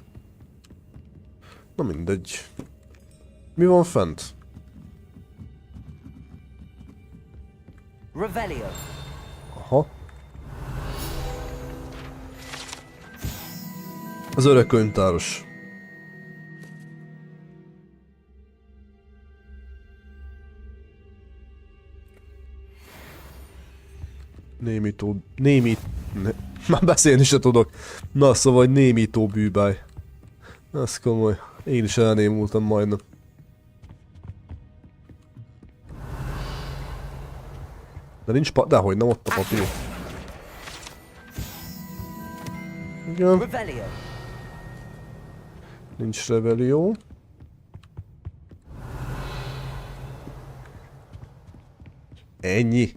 Na mindegy. Mi van fent? Revelio. Aha. Az öreg könyvtáros. Már beszélni se tudok. Na szóval, hogy némító bűbáj. Ez komoly. Én is elnémultam majdnem. De nincs dehogy nem ott a papír. Igen. Revelio. Nincs Revelio. Ennyi.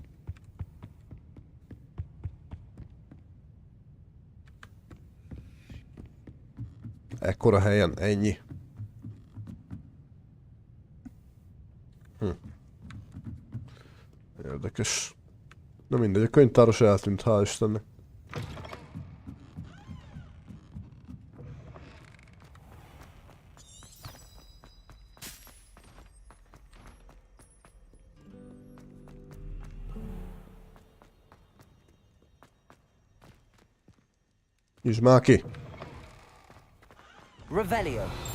Ekkora helyen, ennyi. Érdekes. Na mindegy, a könyvtáros eltűnt, hál' Istennek. Nyisd már ki! Revelio.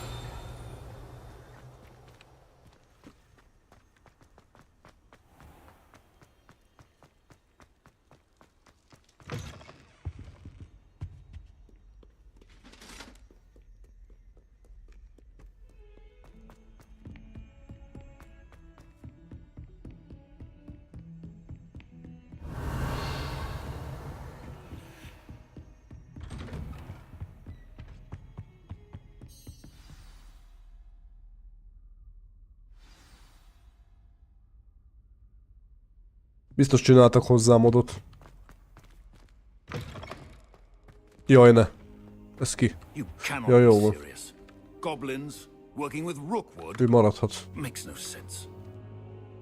Biztos csináltak hozzá modot. Jaj, ne. Ez ki? You cannot Ja, jó be volt. serious. Goblins working with Rookwood Ő maradhat. makes no sense.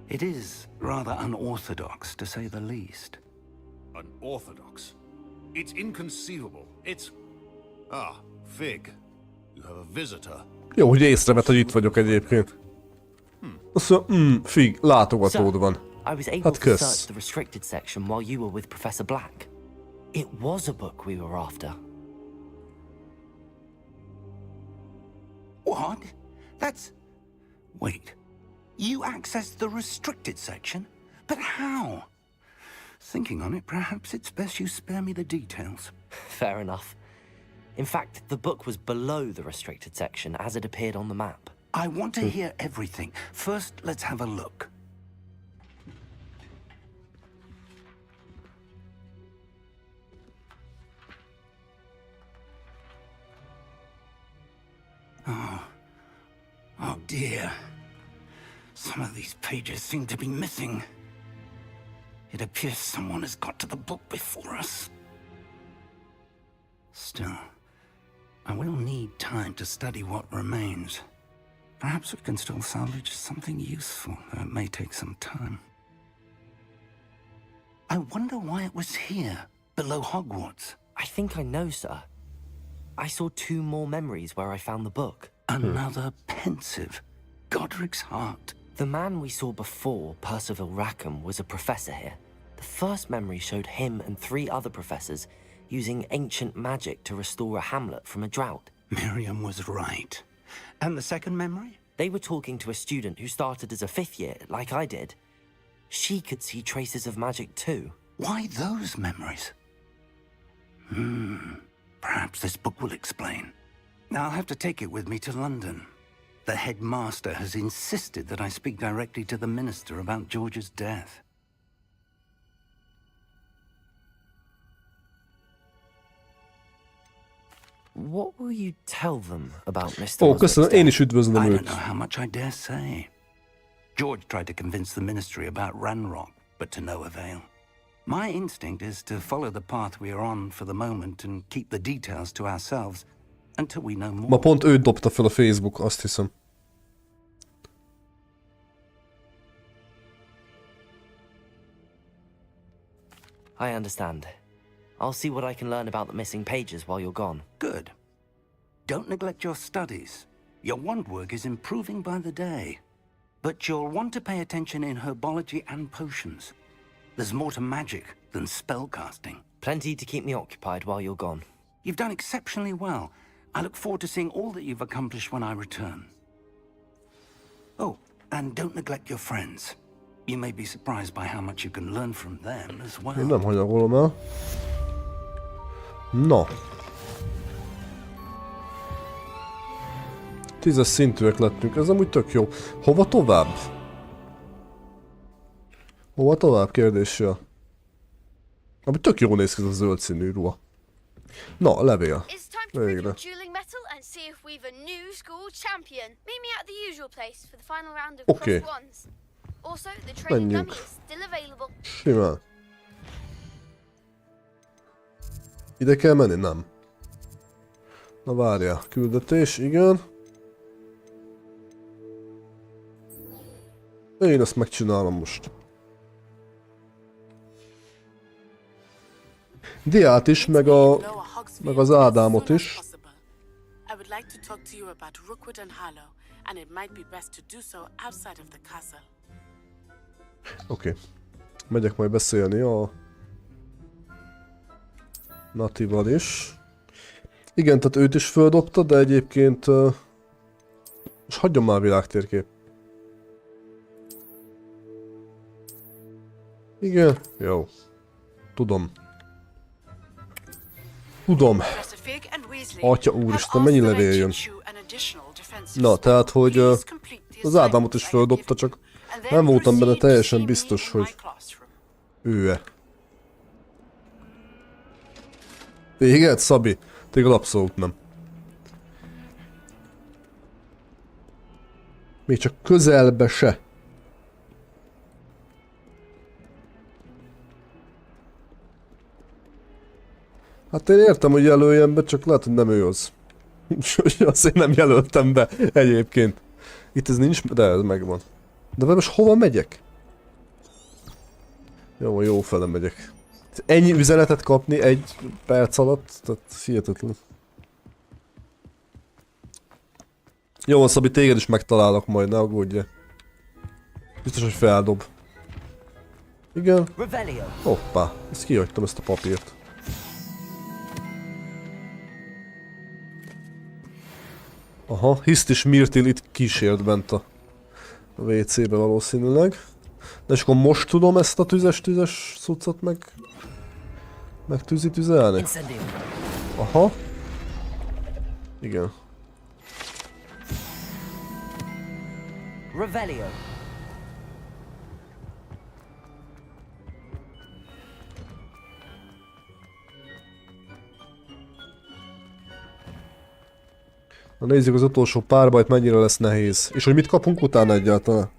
It is rather unorthodox, to say the least. Unorthodox. It's inconceivable. It's... Ah, Fig. You have a visitor. Jó, hogy észrevett, hogy itt vagyok egyébként. Azt mondja, Fig, látogatód van. I was able Hát to kösz. search the restricted section while you were with Professor Black. It was a book we were after. What? That's... Wait. You accessed the restricted section? But how? Thinking on it, perhaps it's best you spare me the details. Fair enough. In fact, the book was below the restricted section as it appeared on the map. I want to hear everything. First, let's have a look. Oh dear. Some of these pages seem to be missing. It appears someone has got to the book before us. Still, I will need time to study what remains. Perhaps we can still salvage something useful, though it may take some time. I wonder why it was here, below Hogwarts. I think I know, sir. I saw 2 more memories where I found the book. Another pensive. Godric's heart. The man we saw before, Percival Rackham, was a professor here. The first memory showed him and 3 other professors using ancient magic to restore a hamlet from a drought. Miriam was right. And the second memory? They were talking to a student who started as a 5th year, like I did. She could see traces of magic too. Why those memories? Perhaps this book will explain. Now I'll have to take it with me to London. The headmaster has insisted that I speak directly to the minister about George's death. What will you tell them about Mr. Ó, köszönöm, én is üdvözlöm I don't őt. know how much I dare say. George tried to convince the ministry about Ranrock, but to no avail. My instinct is to follow the path we are on for the moment and keep the details to ourselves until we know more. Ma pont őt dobta fel a Facebook, azt hiszem. I understand. I'll see what I can learn about the missing pages while you're gone. Good. Don't neglect your studies. Your wand work is improving by the day. But you'll want to pay attention in herbology and potions. There's more to magic than spellcasting. Plenty to keep me occupied while you're gone. You've done exceptionally well. I look forward to seeing all that you've accomplished when I return. Oh, and don't neglect your friends. You may be surprised by how much you can learn from them as well. Én nem hanyagolom el. Na. 10-es szintűek lettünk, ez amúgy tök jó. Hova tovább? Hova tovább kérdéssel? Ami tök jó néz ki ez a zöld színű ruha. Na, levél. Végre. Dueling metal and see if we've a new school champion. Meet me at the usual place for the final round of Okay. cross ones. Also, the training Menjünk. dummy is still available. Simán. Ide kell menni? Nem. Na várjál, küldetés, igen. Én ezt megcsinálom most. Diát is, meg az Ádámot is. I would like to talk to you about Rookwood and Harlow, and it might be best to do so outside of the castle. Oké. Megyek majd beszélni a Natival is. Igen, tehát őt is földobta, de egyébként... most hagyjon már világtérkép. Igen, jó. Tudom. Tudom. Atya úristen, mennyi levél jön. Na, tehát, hogy az Ádámot is földobta, csak nem voltam benne teljesen biztos, hogy ő-e. Téged, Szabi? Téged abszolút nem. Még csak közelbe se. Hát én értem, hogy jelöljem be, csak lehet, hogy nem ő az. Azért nem jelöltem be egyébként. Itt ez nincs, de ez megvan. De most hova megyek? Jó fele megyek. Ennyi üzenetet kapni egy perc alatt, tehát hihetetlen. Jó, Szabi, téged is megtalálok majd, ne aggódj. Biztos, hogy feldob. Igen. Hoppá, ezt kihagytam, ezt a papírt. Aha, Hiszt és Myrtil itt kísért bent a WC-be valószínűleg. De és akkor most tudom ezt a tüzes cuccot meg tüzelni? Aha. Igen. Revelio. Na nézzük az utolsó párbajt, mennyire lesz nehéz. És hogy mit kapunk utána egyáltalán?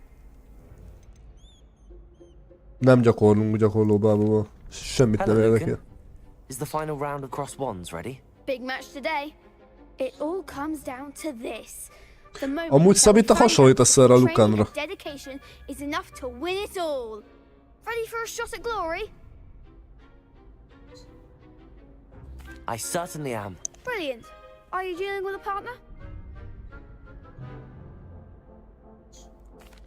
Nem gyakorlunk gyakorlóbából. Semmit nem érdekel. Is the final round of cross wands ready? Big match today. It all comes down to this. Amúgy Szabita hasonlítasz erre a Lucanra. Dedication is enough to win it all. Ready for a shot at glory? I certainly am. Brilliant. Are you dealing with a partner?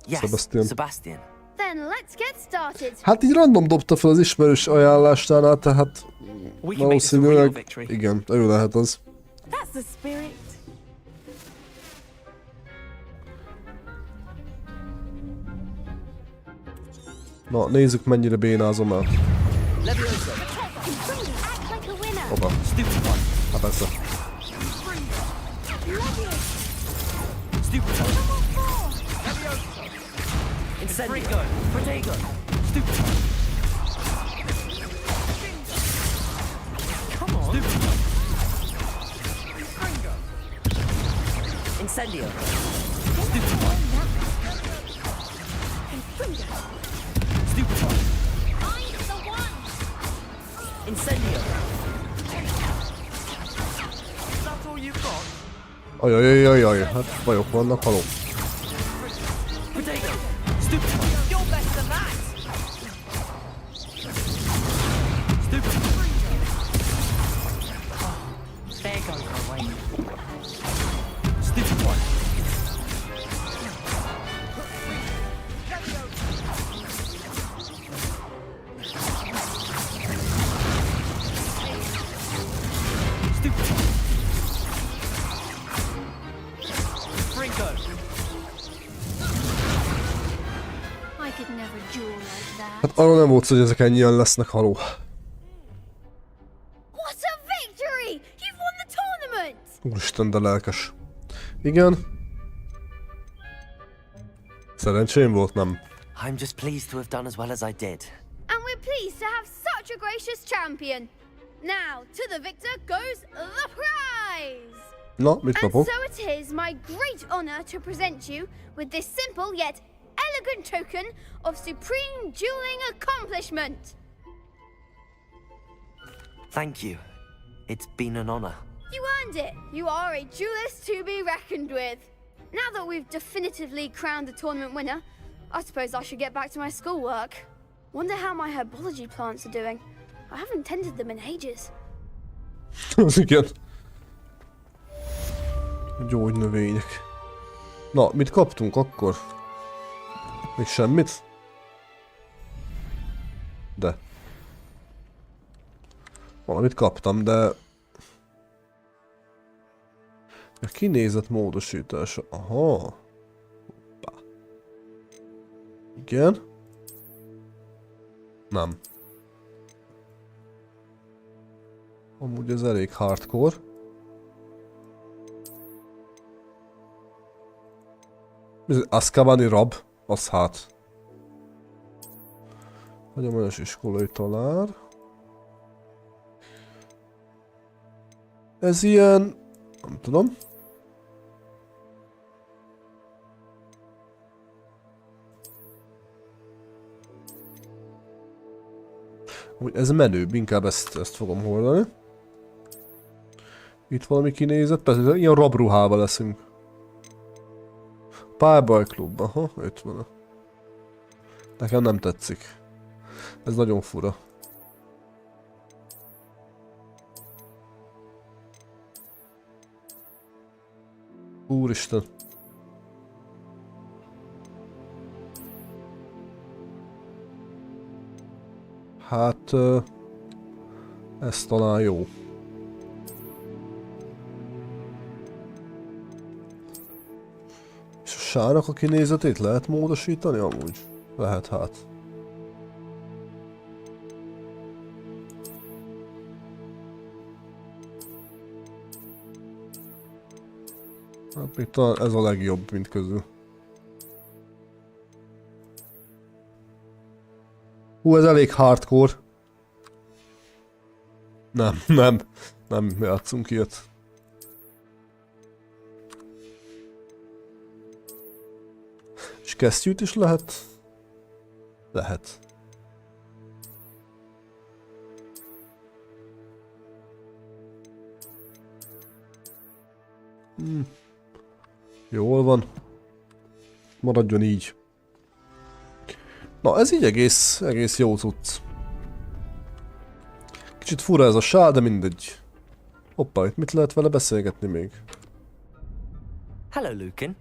Yes, Sebastian. Then let's get started. Hát így random dobta fel az ismerős ajánlástánál, tehát valószínűleg igen, ő lehet az. That's the spirit. Na, nézzük mennyire bénázom el. Hoppá. Hát persze. Incendio. Protego. Come on. Incendio. Incendio. That's all you've got? Ajajajajaj, hát bajok vannak, haló. You're better than that. There goes my way. Stupid one. Hát arra nem volt szó, hogy ezek ennyien lesznek, haló. What a victory! You've won the tournament! Úristen, de lelkes. Igen. Szerencsém volt, nem? I'm just pleased to have done as well as I did. And we're pleased to have such a gracious champion. Now, to the victor goes the prize! Na, mit kapok? And so it is my great honor to present you with this simple yet elegant token of supreme dueling accomplishment. Thank you. It's been an honor. You earned it. You are a duelist to be reckoned with. Now that we've definitively crowned the tournament winner, I suppose I should get back to my schoolwork. Wonder how my herbology plants are doing. I haven't tended them in ages. Az igen. Gyógynövények. Na, mit kaptunk akkor? Még semmit? De. Valamit kaptam, de... A kinézet módosítása. Aha. Hoppá. Igen. Nem. Amúgy ez elég hardcore. Azkabani rab. Az hát. Hagyományos iskolai tanár. Ez ilyen... Nem tudom. Ez menőbb, inkább ezt fogom hordani. Itt valami kinézet, persze ilyen rabruhával leszünk. Párbajklub, aha, 50. Nekem nem tetszik. Ez nagyon fura. Úristen. Hát... ez talán jó. És a sárnak a kinézetét lehet módosítani amúgy? Lehet hát. Hát még talán ez a legjobb mint közül. Hú, ez elég hardcore. Nem játszunk ilyet. És kesztyűt is lehet? Lehet. Jól van. Maradjon így. Na, ez így egész jó cucc. Kicsit fura ez a sál, de mindegy. Hoppá, itt mit lehet vele beszélgetni még? Hello, Lucan.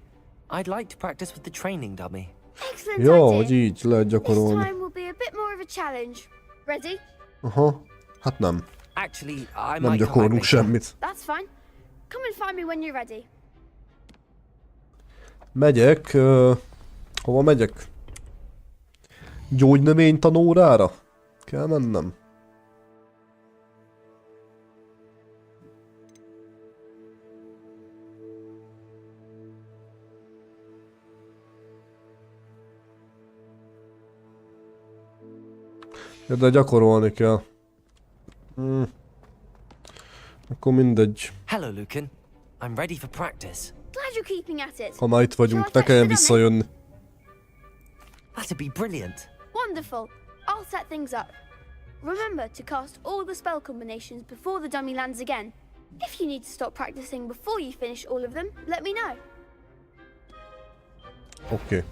I'd like to practice with the training dummy. Excellent Jó, idea. hogy így lehet gyakorolni. This time will be a bit more of a challenge. Ready? Aha, hát nem. Actually, I Nem might come back gyakorlunk later. semmit. That's fine. Come and find me when you're ready. Megyek, hova megyek? Gyógynövénytanórára? Kell mennem? Ja, de gyakorolni kell. Akkor mindegy. Hello, Lucan. I'm ready for practice. Glad you're keeping at it. Ha már itt vagyunk, ne kelljen visszajönni. That'd be brilliant. Wonderful. I'll set things up. Remember to cast all the spell combinations before the dummy lands again. If you need to stop practicing before you finish all of them, let me know. Oké.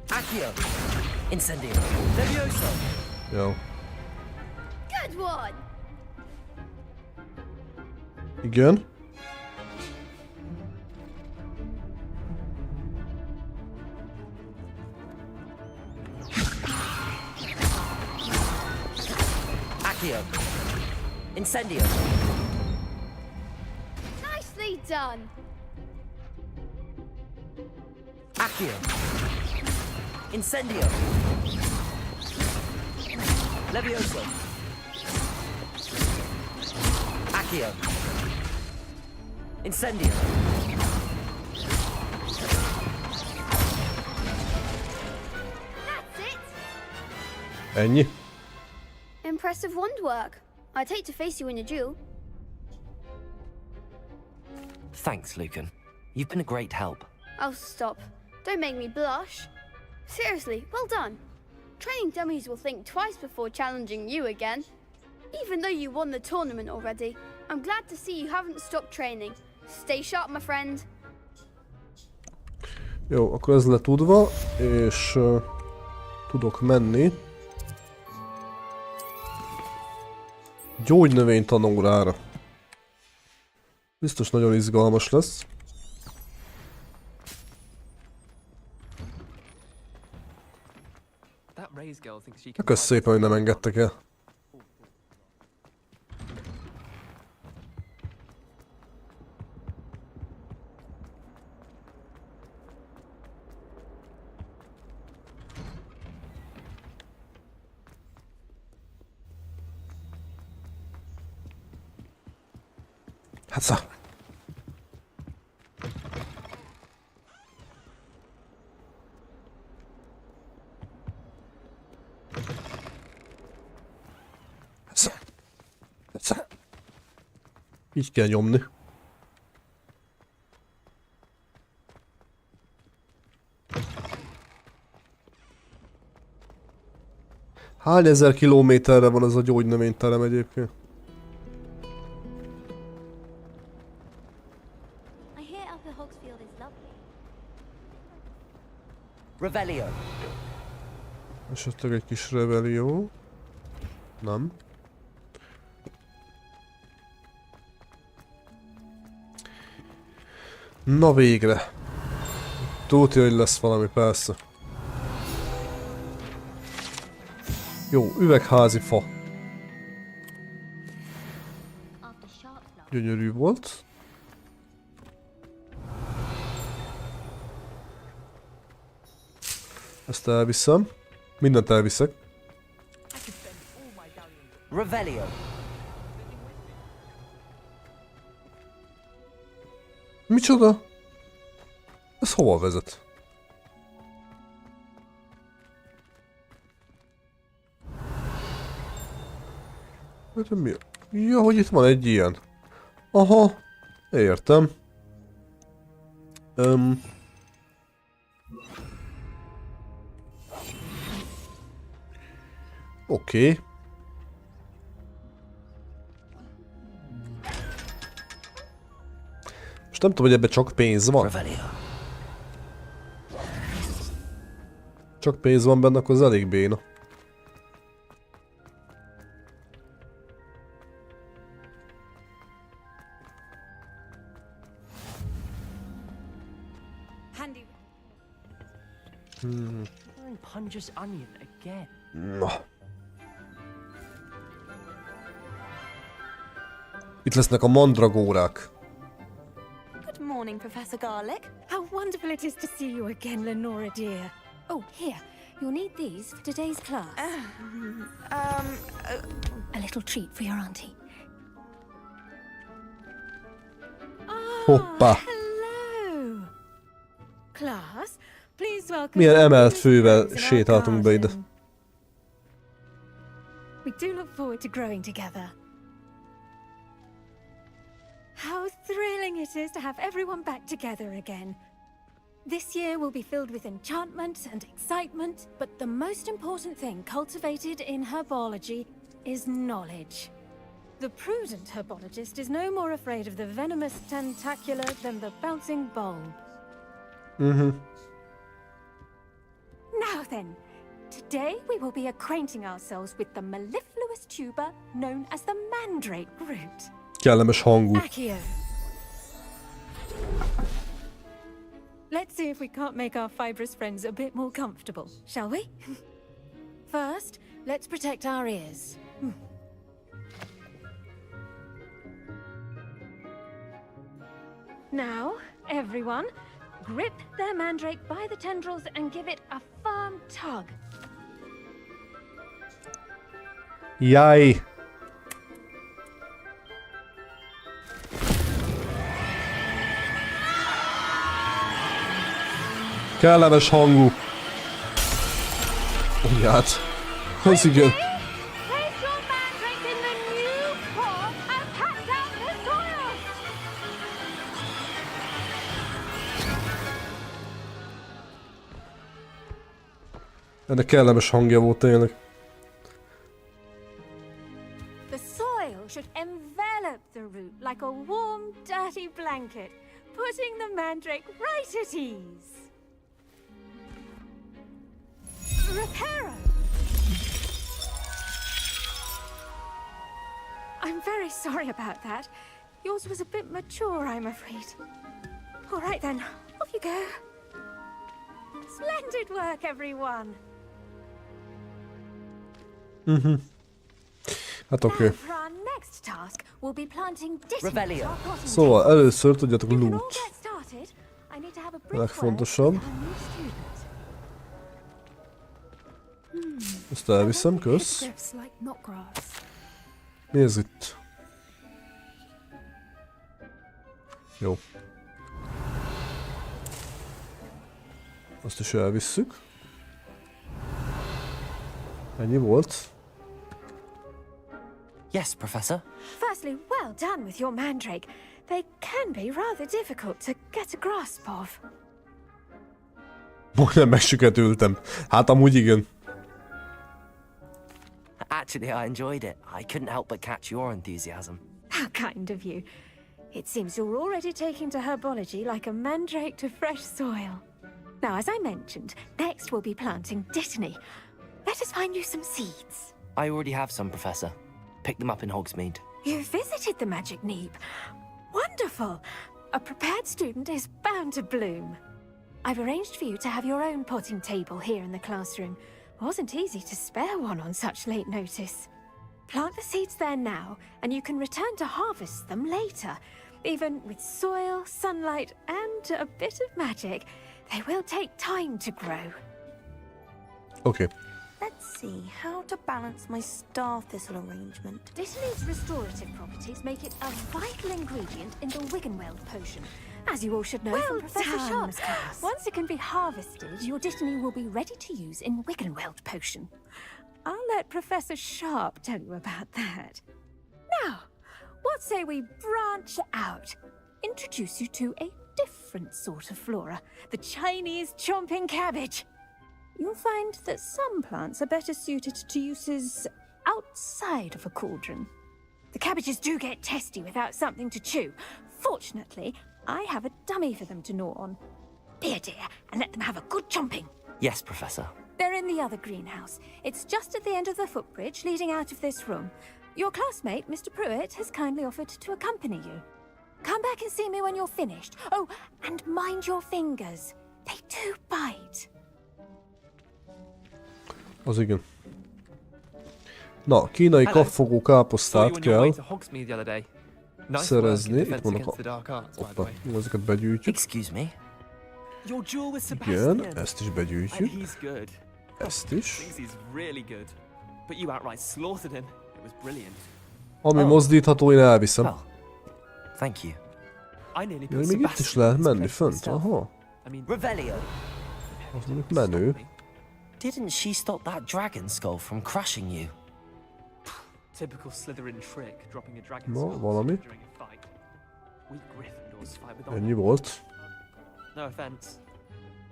Accio. Incendio. Levioso. Jó. Good one. Igen. Accio. Incendio. Nicely done. Accio. Incendio. Levioso. Accio. Incendio. That's it. Ennyi. Impressive wand work. I'd hate to face you in a duel. Thanks, Lucan. You've been a great help. Oh, stop. Don't make me blush. Seriously, well done. Training dummies will think twice before challenging you again. Even though you won the tournament already, I'm glad to see you haven't stopped training. Stay sharp, my friend. Jó, akkor ez letudva, és tudok menni. Gyógynövénytanórára. Biztos nagyon izgalmas lesz. Kösz szépen, hogy nem engedtek el. Hát szá. Így kell nyomni. Hány ezer kilométerre van ez a gyógynövényterem egyébként? Esetleg egy kis rebellió. Nem. Na végre. Tudja, hogy lesz valami, persze. Jó, üvegházi fa. Gyönyörű volt. Ezt elviszem. Mindent elviszek. Revelio. Micsoda? Ez hova vezet? Mi? Ja, hogy itt van egy ilyen. Aha, értem. Oké. Most nem tudom, hogy ebben csak pénz van. Csak pénz van benne, akkor az elég béna. Punger's onion again. Na. Itt lesznek a mandragórák. Good morning, Professor Garlick. How wonderful it is to see you again, Lenora dear. Oh, here. You'll need these for today's class. A little treat for your auntie. Hoppá. Hello. Class, please welcome. Milyen emelt fővel sétáltunk be ide. We do look forward to growing together. How thrilling it is to have everyone back together again. This year will be filled with enchantment and excitement, but the most important thing cultivated in herbology is knowledge. The prudent herbologist is no more afraid of the venomous tentacular than the bouncing bulb. Now then, today we will be acquainting ourselves with the mellifluous tuber known as the mandrake root. Kellemes hangú. Accio. Let's see if we can't make our fibrous friends a bit more comfortable, shall we? First, let's protect our ears. Now, everyone, grip their mandrake by the tendrils and give it a firm tug. Jaj. Kellemes hangú. Ugyát. Az igen. Ennek kellemes hangja volt tényleg. The soil should envelop the root like a warm, dirty blanket, putting the mandrake right at ease. Reparo! I'm very sorry about that. Yours was a bit mature, I'm afraid. All right then, off you go. Splendid work, everyone. Hát oké. For our next task, we'll be planting Revelio. Szóval először tudjátok loot. A legfontosabb. Ezt elviszem, kösz. Nézd itt. Jó. Azt is elvisszük. Ennyi volt. Yes, Professor. Firstly, well done with your mandrake. They can be rather difficult to get a grasp of. Majdnem megsüketültem. Hát amúgy igen. Actually, I enjoyed it. I couldn't help but catch your enthusiasm. How kind of you. It seems you're already taking to herbology like a mandrake to fresh soil. Now, as I mentioned, next we'll be planting dittany. Let us find you some seeds. I already have some, Professor. Picked them up in Hogsmeade. You visited the Magic Neep. Wonderful. A prepared student is bound to bloom. I've arranged for you to have your own potting table here in the classroom. Wasn't easy to spare one on such late notice. Plant the seeds there now, and you can return to harvest them later. Even with soil, sunlight, and a bit of magic, they will take time to grow. Okay. Let's see how to balance my star thistle arrangement. Dittany's restorative properties make it a vital ingredient in the Wiggenweld potion, as you all should know from Professor Sharp's class. Once it can be harvested, your Dittany will be ready to use in Wiggenweld potion. I'll let Professor Sharp tell you about that. Now, what say we branch out? Introduce you to a different sort of flora, the Chinese chomping cabbage. You'll find that some plants are better suited to uses outside of a cauldron. The cabbages do get testy without something to chew. Fortunately, I have a dummy for them to gnaw on. Be a dear and let them have a good chomping. Yes, Professor. They're in the other greenhouse. It's just at the end of the footbridge leading out of this room. Your classmate, Mr. Pruitt, has kindly offered to accompany you. Come back and see me when you're finished. Oh, and mind your fingers. They do bite. Az igen. Na, kínai kapfogó káposztát kell szerezni. Itt vannak a... ezeket begyűjtjük. Igen, ezt is begyűjtjük. Ezt is. Ami mozdítható, én elviszem. Jaj, még itt is lehet menni fönt, aha. Az mondjuk menő. Didn't she stop that dragon skull from crushing you? Typical Slytherin trick, dropping a dragon No, skull valami. during a fight. We Gryffindors fight with Ennyi volt. No offense.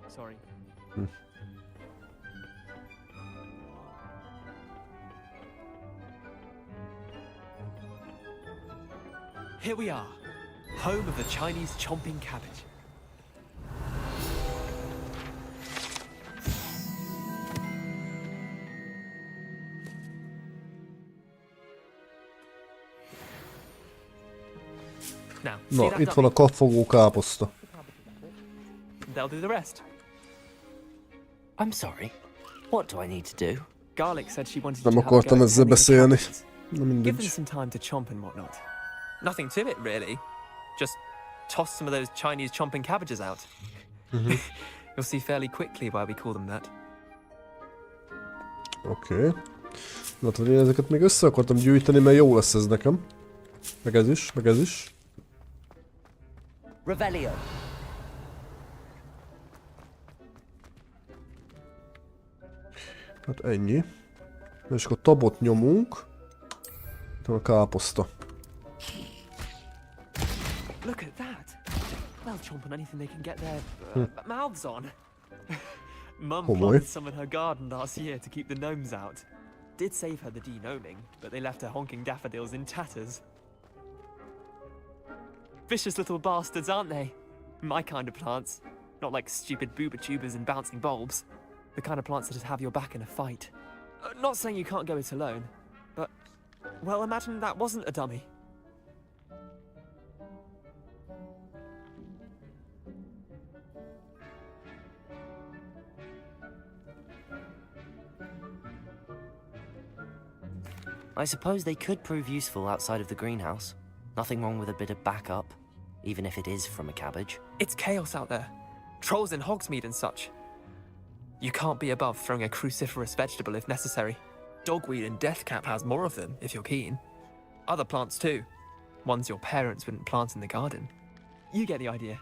Sorry. Here we are, home of the Chinese chomping cabbage. Na, itt van a kapfogó káposzta. They'll do the rest. I'm sorry. What do I need to do? Garlic said she wanted Nem to have a akartam go at ezzel tending the beszélni. cabbages. Na Give them mindegy. some time to chomp and whatnot. Nothing to it, really. Just toss some of those Chinese chomping cabbages out. You'll see fairly quickly why we call them that. Oké. Na, tudod, én ezeket még össze akartam gyűjteni, mert jó lesz ez nekem. Meg ez is, meg ez is. Revelio. Hát ennyi. És akkor tabot nyomunk. Itt van a káposzta. Look at that. They'll chomp on anything they can get their mouths on. Mum Komoly. planted some in her garden last year to keep the gnomes out. Did save her the de-gnoming, but they left her honking daffodils in tatters. Vicious little bastards, aren't they? My kind of plants. Not like stupid booba tubers and bouncing bulbs. The kind of plants that just have your back in a fight. Not saying you can't go it alone, but... well, imagine that wasn't a dummy. I suppose they could prove useful outside of the greenhouse. Nothing wrong with a bit of backup, even if it is from a cabbage. It's chaos out there. Trolls in Hogsmeade and such. You can't be above throwing a cruciferous vegetable if necessary. Dogweed and deathcap has more of them, if you're keen. Other plants too. Ones your parents wouldn't plant in the garden. You get the idea.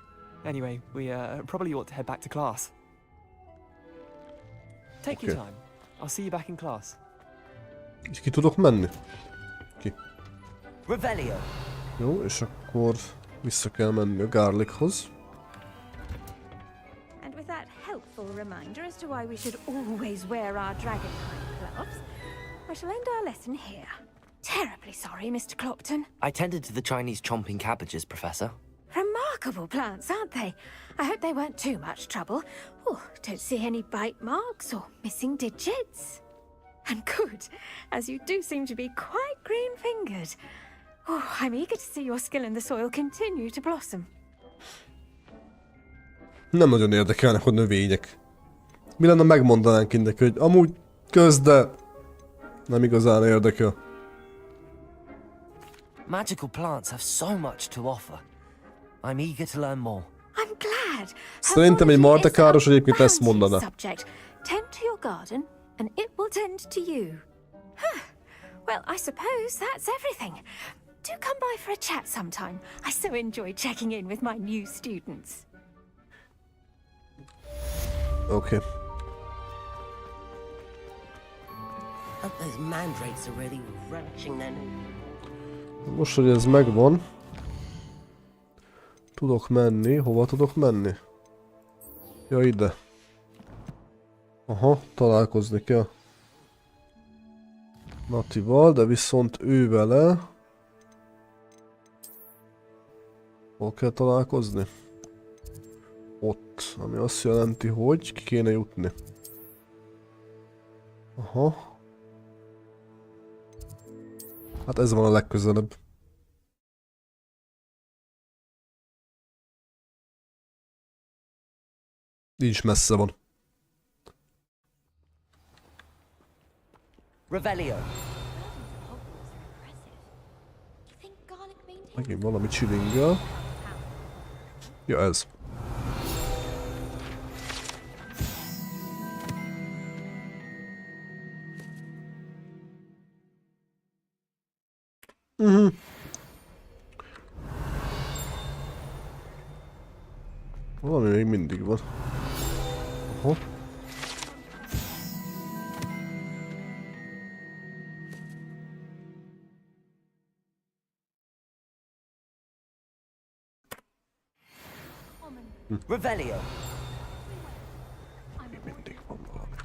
Anyway, we probably ought to head back to class. Take your time. I'll see you back in class. És ki tudok menni? Ki. Revelio. Jó, és akkor vissza kell menni a Garlichoz. And with that helpful reminder as to why we should always wear our dragonhide gloves, I shall end our lesson here. Terribly sorry, Mr. Clopton. I tended to the Chinese chomping cabbages, Professor. Remarkable plants, aren't they? I hope they weren't too much trouble. Oh, don't see any bite marks or missing digits. And good, as you do seem to be quite green-fingered. Oh, I'm eager to see your skill in the soil continue to blossom. Nem nagyon érdekelnek a növények. Mi lenne, megmondanánk neki, hogy amúgy köz, de nem igazán érdekel. Magical plants have so much to offer. I'm eager to learn more. I'm glad. Szerintem egy martakáros egyébként ezt mondaná. Subject. Tend to your garden, and it will tend to you. Huh. Well, I suppose that's everything. Do come by for a chat sometime. I so enjoy checking in with my new students. Okay. Those mandrakes are really relishing their new. Most, hogy ez megvan, tudok menni. Hova tudok menni? Ja, ide. Aha, találkozni kell. Natival, de viszont ő vele... Hol kell találkozni? Ott, ami azt jelenti, hogy ki kéne jutni. Aha. Hát ez van a legközelebb. Így is messze van. Revelio. Megint valami chillinggel. Ja, ez. Valami még mindig van. Aha. Revelio. Mindig van valami.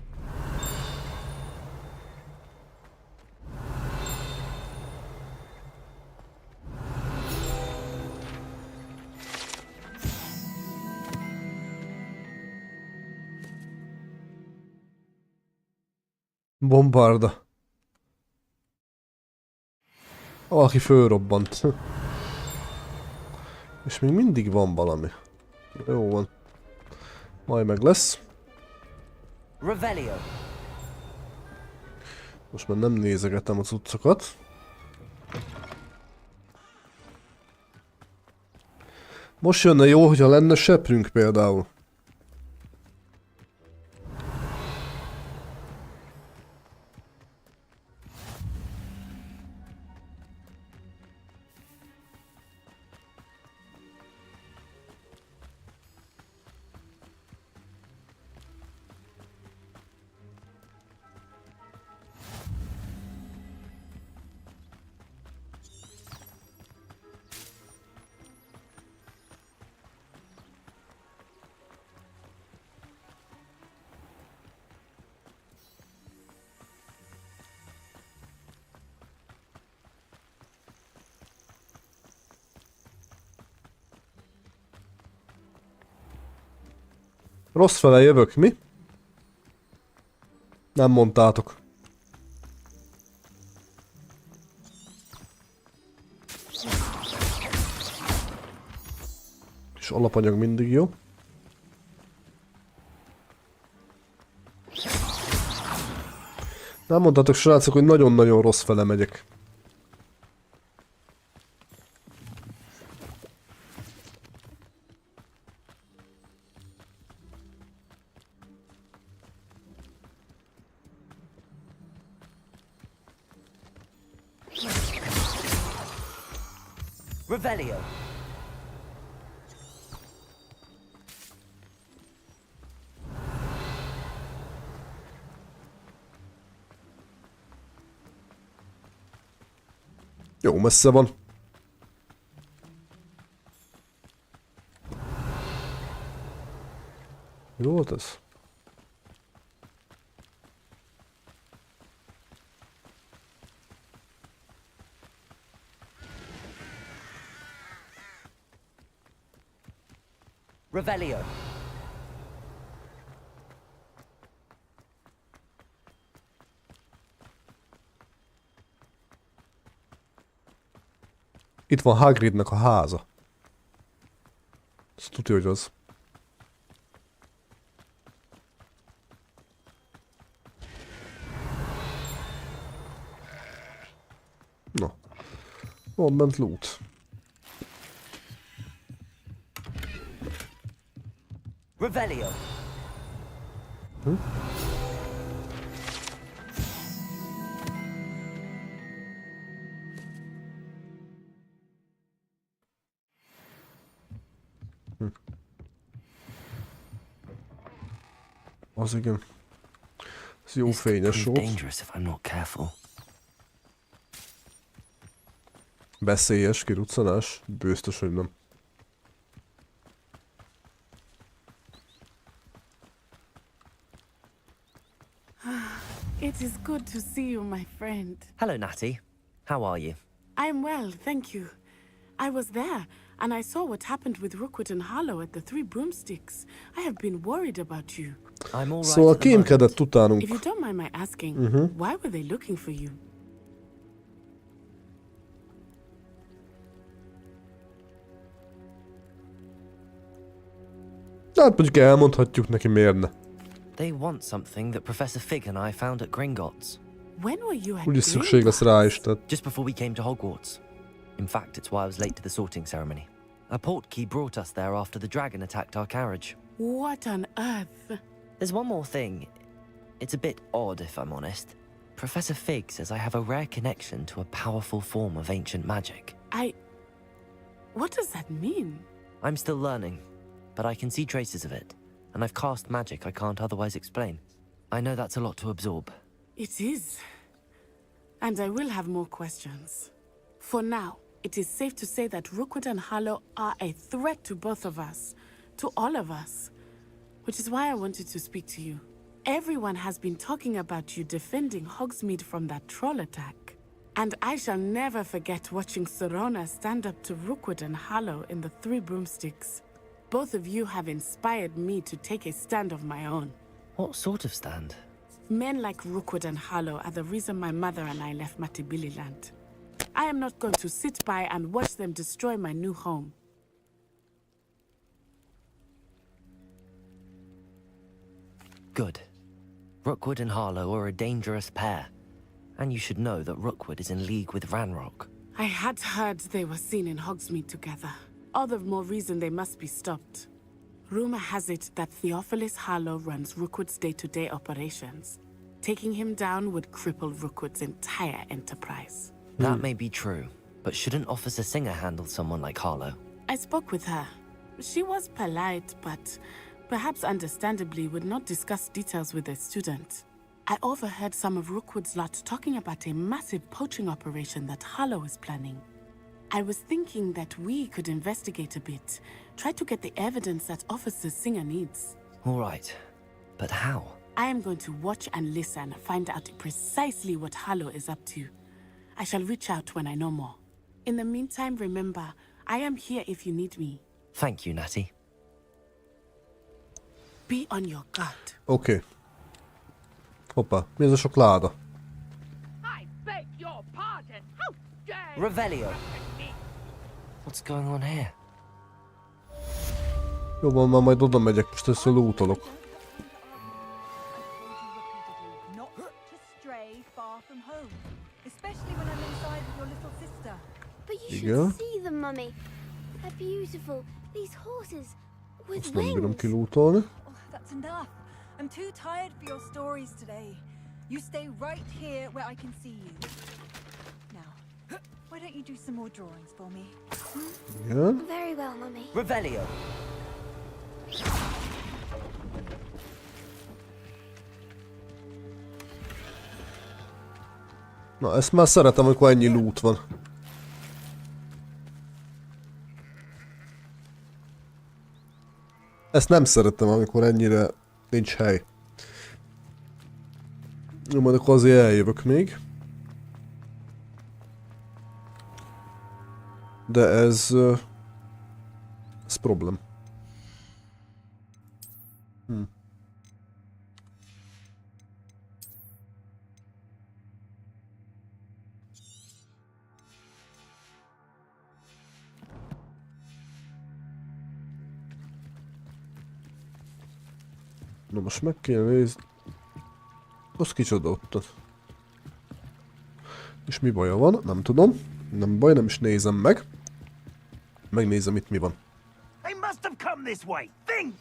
Bombarda. Valaki fölrobbant. És még mindig van valami. Jó van. Majd meg lesz. Revelio. Most már nem nézegetem a cuccokat. Most jönne jó, hogyha lenne seprünk például. Rossz fele jövök, mi? Nem mondtátok. És alapanyag mindig jó. Nem mondtátok, srácok, hogy nagyon-nagyon rossz fele megyek. Revelio. Jó messze van. Jó volt ez? Revelio. Itt van Hagridnak a háza. Ezt tudja, hogy az. Na. Van bent loot. Revelio. Hm? Az igen. Ez jó fényes volt. Dangerous if I'm not careful. Veszélyes kiruccanás? Biztos, hogy nem. It is good to see you, my friend. Hello, Natty. How are you? I'm well, thank you. I was there, and I saw what happened with Rookwood and Harlow at the Three Broomsticks. I have been worried about you. I'm all right. Szóval kémkedett utánunk. If you don't mind my asking, why were they looking for you? Hát mondjuk elmondhatjuk neki, miért ne. They want something that Professor Fig and I found at Gringotts. When were you at Úgyis szükség lesz rá is, tehát... Just before we came to Hogwarts. In fact, it's why I was late to the sorting ceremony. A portkey brought us there after the dragon attacked our carriage. What on earth? There's one more thing. It's a bit odd, if I'm honest. Professor Fig says I have a rare connection to a powerful form of ancient magic. What does that mean? I'm still learning, but I can see traces of it, and I've cast magic I can't otherwise explain. I know that's a lot to absorb. It is. And I will have more questions. For now, it is safe to say that Rookwood and Harlow are a threat to both of us. To all of us. Which is why I wanted to speak to you. Everyone has been talking about you defending Hogsmeade from that troll attack. And I shall never forget watching Serona stand up to Rookwood and Harlow in the Three Broomsticks. Both of you have inspired me to take a stand of my own. What sort of stand? Men like Rookwood and Harlow are the reason my mother and I left Matabeleland. I am not going to sit by and watch them destroy my new home. Good. Rookwood and Harlow are a dangerous pair. And you should know that Rookwood is in league with Ranrock. I had heard they were seen in Hogsmeade together. All the more reason they must be stopped. Rumor has it that Theophilus Harlow runs Rookwood's day-to-day operations. Taking him down would cripple Rookwood's entire enterprise. That may be true, but shouldn't Officer Singer handle someone like Harlow? I spoke with her. She was polite, but perhaps understandably would not discuss details with a student. I overheard some of Rookwood's lot talking about a massive poaching operation that Harlow is planning. I was thinking that we could investigate a bit, try to get the evidence that Officer Singer needs. All right, but how? I am going to watch and listen, find out precisely what Harlow is up to. I shall reach out when I know more. In the meantime, remember, I am here if you need me. Thank you, Natty. Be on your guard. Oké. Hoppá, mi ez a sok láda? I beg your pardon. How dare you? Revelio. What's going on here? Jó van, már majd oda megyek, most ezt lootolok. Not to stray far from home, especially when I'm inside with your little sister. But you Igen. should see them, Mummy. They're beautiful. These horses with Azt nem bírom wings. kilootolni. Oh, that's enough. I'm too tired for your stories today. You stay right here where I can see you. Now, why don't you do some more drawings for me? Igen. Very well, Mummy. Revelio. Na, ezt már szeretem, amikor ennyi loot van. Ezt nem szeretem, amikor ennyire nincs hely. Jó, majd akkor azért eljövök még. De ez problém. Na most meg kéne nézni. Az kicsoda ott. És mi baja van? Nem tudom. Nem baj, nem is nézem meg. Megnézem itt mi van. They must have come this way. Think!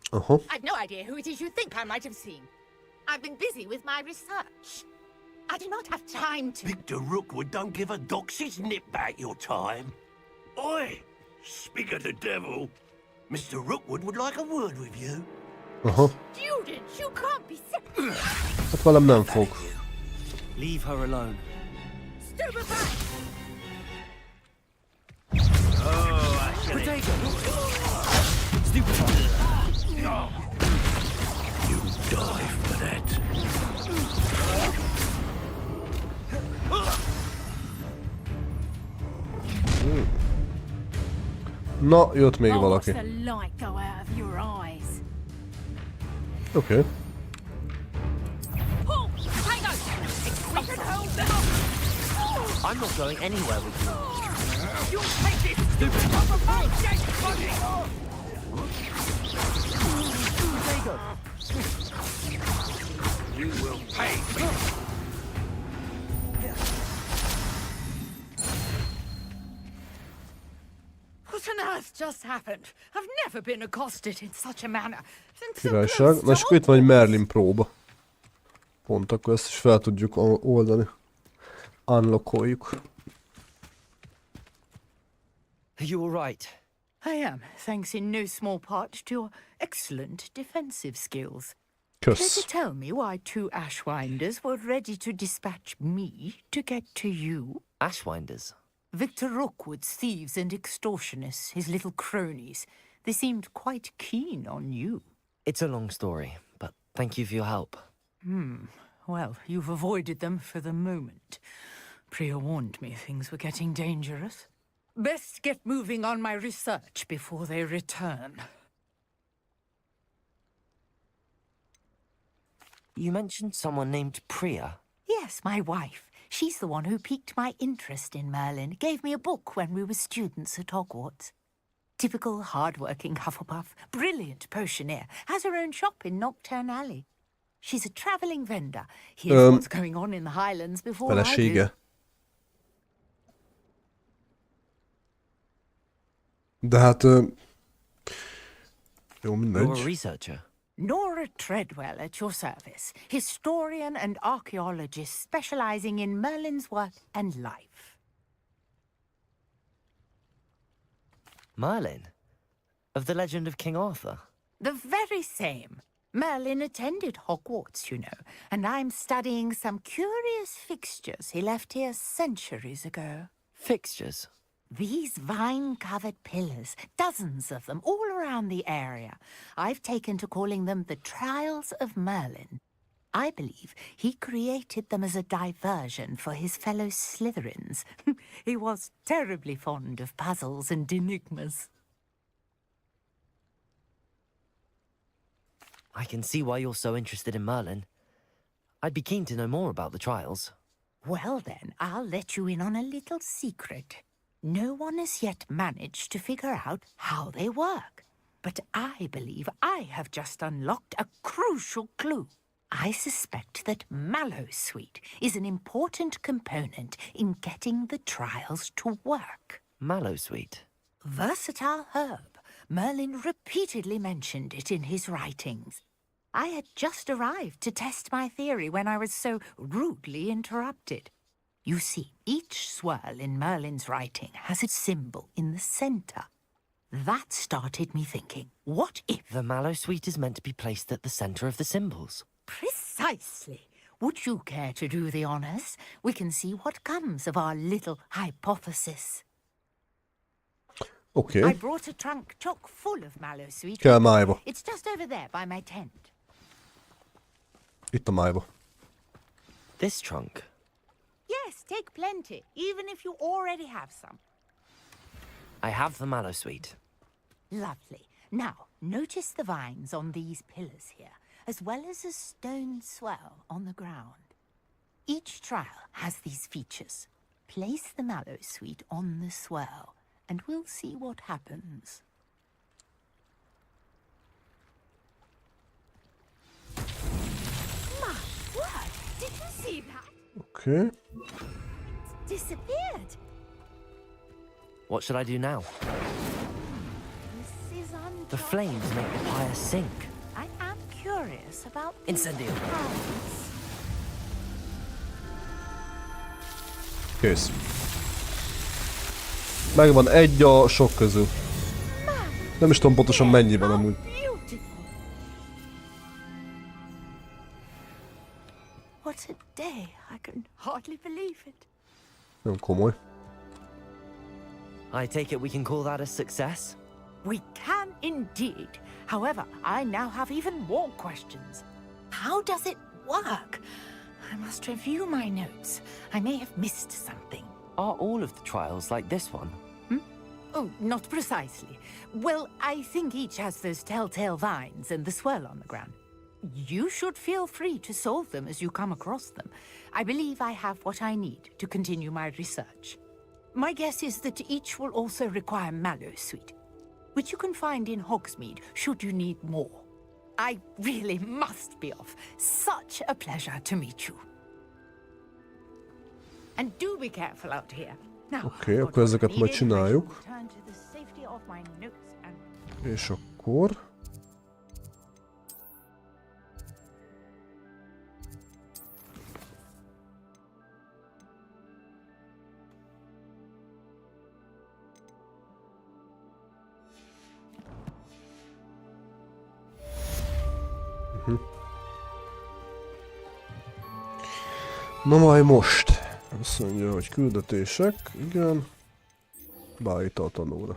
Aha. I've no idea who it is you think I might have seen. I've been busy with my research. I do not have time to... Victor Rookwood don't give a doxy's nip back your time. Oi! Speak of the devil. Mr. Rookwood would like a word with you. Aha. Students, you can't be sick. Hát velem nem fog. Leave her alone. Stupid back! Potato! Stupid! You die for that. Na, jött még Oh, valaki. watch the light go out of your eyes. Oké. I'm not going anywhere with you. You take this stupid rubber ball, dead body! You will pay me. What on earth just happened? I've never been accosted in such a manner. Királyság. Na és akkor itt van egy Merlin próba. Pont akkor ezt is fel tudjuk oldani. Unlockoljuk. You all right? I am, thanks in no small part to your excellent defensive skills. Kösz. Can you tell me why two Ashwinders were ready to dispatch me to get to you? Ashwinders? Victor Rookwood's thieves and extortionists, his little cronies. They seemed quite keen on you. It's a long story, but thank you for your help. Well, you've avoided them for the moment. Priya warned me things were getting dangerous. Best get moving on my research before they return. You mentioned someone named Priya. Yes, my wife. She's the one who piqued my interest in Merlin, gave me a book when we were students at Hogwarts. Typical hard-working Hufflepuff, brilliant potioneer, has her own shop in Nocturne Alley. She's a travelling vendor. Here's what's going on in the Highlands before I do. Felesége. De hát... Jó, mindegy. You're a researcher. Nora Treadwell at your service, historian and archaeologist specializing in Merlin's work and life. Merlin? Of the legend of King Arthur? The very same. Merlin attended Hogwarts, you know, and I'm studying some curious fixtures he left here centuries ago. Fixtures? These vine-covered pillars, dozens of them, all around the area. I've taken to calling them the Trials of Merlin. I believe he created them as a diversion for his fellow Slytherins. He was terribly fond of puzzles and enigmas. I can see why you're so interested in Merlin. I'd be keen to know more about the trials. Well then, I'll let you in on a little secret. No one has yet managed to figure out how they work. But I believe I have just unlocked a crucial clue. I suspect that Mallowsweet is an important component in getting the trials to work. Mallowsweet? Versatile herb. Merlin repeatedly mentioned it in his writings. I had just arrived to test my theory when I was so rudely interrupted. You see, each swirl in Merlin's writing has a symbol in the center. That started me thinking, what if... The Mallowsweet is meant to be placed at the center of the symbols. Precisely. Would you care to do the honors? We can see what comes of our little hypothesis. Okay. I brought a trunk chock full of Mallowsweet. Kell májba. It's just over there by my tent. Itt a májba. This trunk? Yes, take plenty, even if you already have some. I have the Mallowsweet. Lovely. Now, notice the vines on these pillars here, as well as a stone swell on the ground. Each trial has these features. Place the Mallowsweet on the swirl, and we'll see what happens. See that? Okay. Disappeared. What should I do now? This is The flames make the pyre sink. I am curious about the Incendio. Kész. Megvan egy a sok közül. Nem is tudom pontosan mennyi van amúgy. What a day! I can hardly believe it. Nem komoly. I take it we can call that a success? We can indeed. However, I now have even more questions. How does it work? I must review my notes. I may have missed something. Are all of the trials like this one? Oh, not precisely. Well, I think each has those telltale vines and the swirl on the ground. You should feel free to solve them as you come across them. I believe I have what I need to continue my research. My guess is that each will also require mallow sweet, which you can find in Hogsmeade should you need more. I really must be off. Such a pleasure to meet you. And do be careful out here. Oké, akkor ezeket majd csináljuk. És akkor... Na majd most. Azt mondja, hogy küldetések, igen. Beállít a tanóra.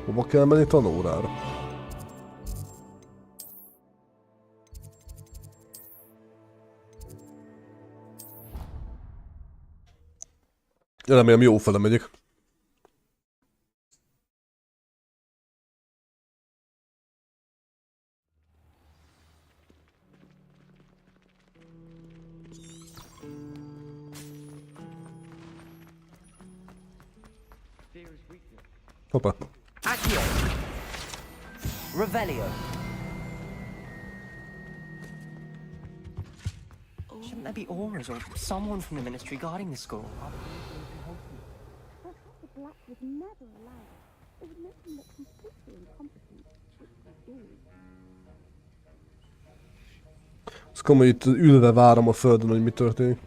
Hova kell menni tanórára? Remélem jó fele megyek. Hoppa. Accio! Revelio! Shouldn't there be auras or someone from the ministry guarding the school? The Black would never allow it. It would make them look completely incompetent, which they do. Azt komoly, itt ülve várom a földön, hogy mi történik.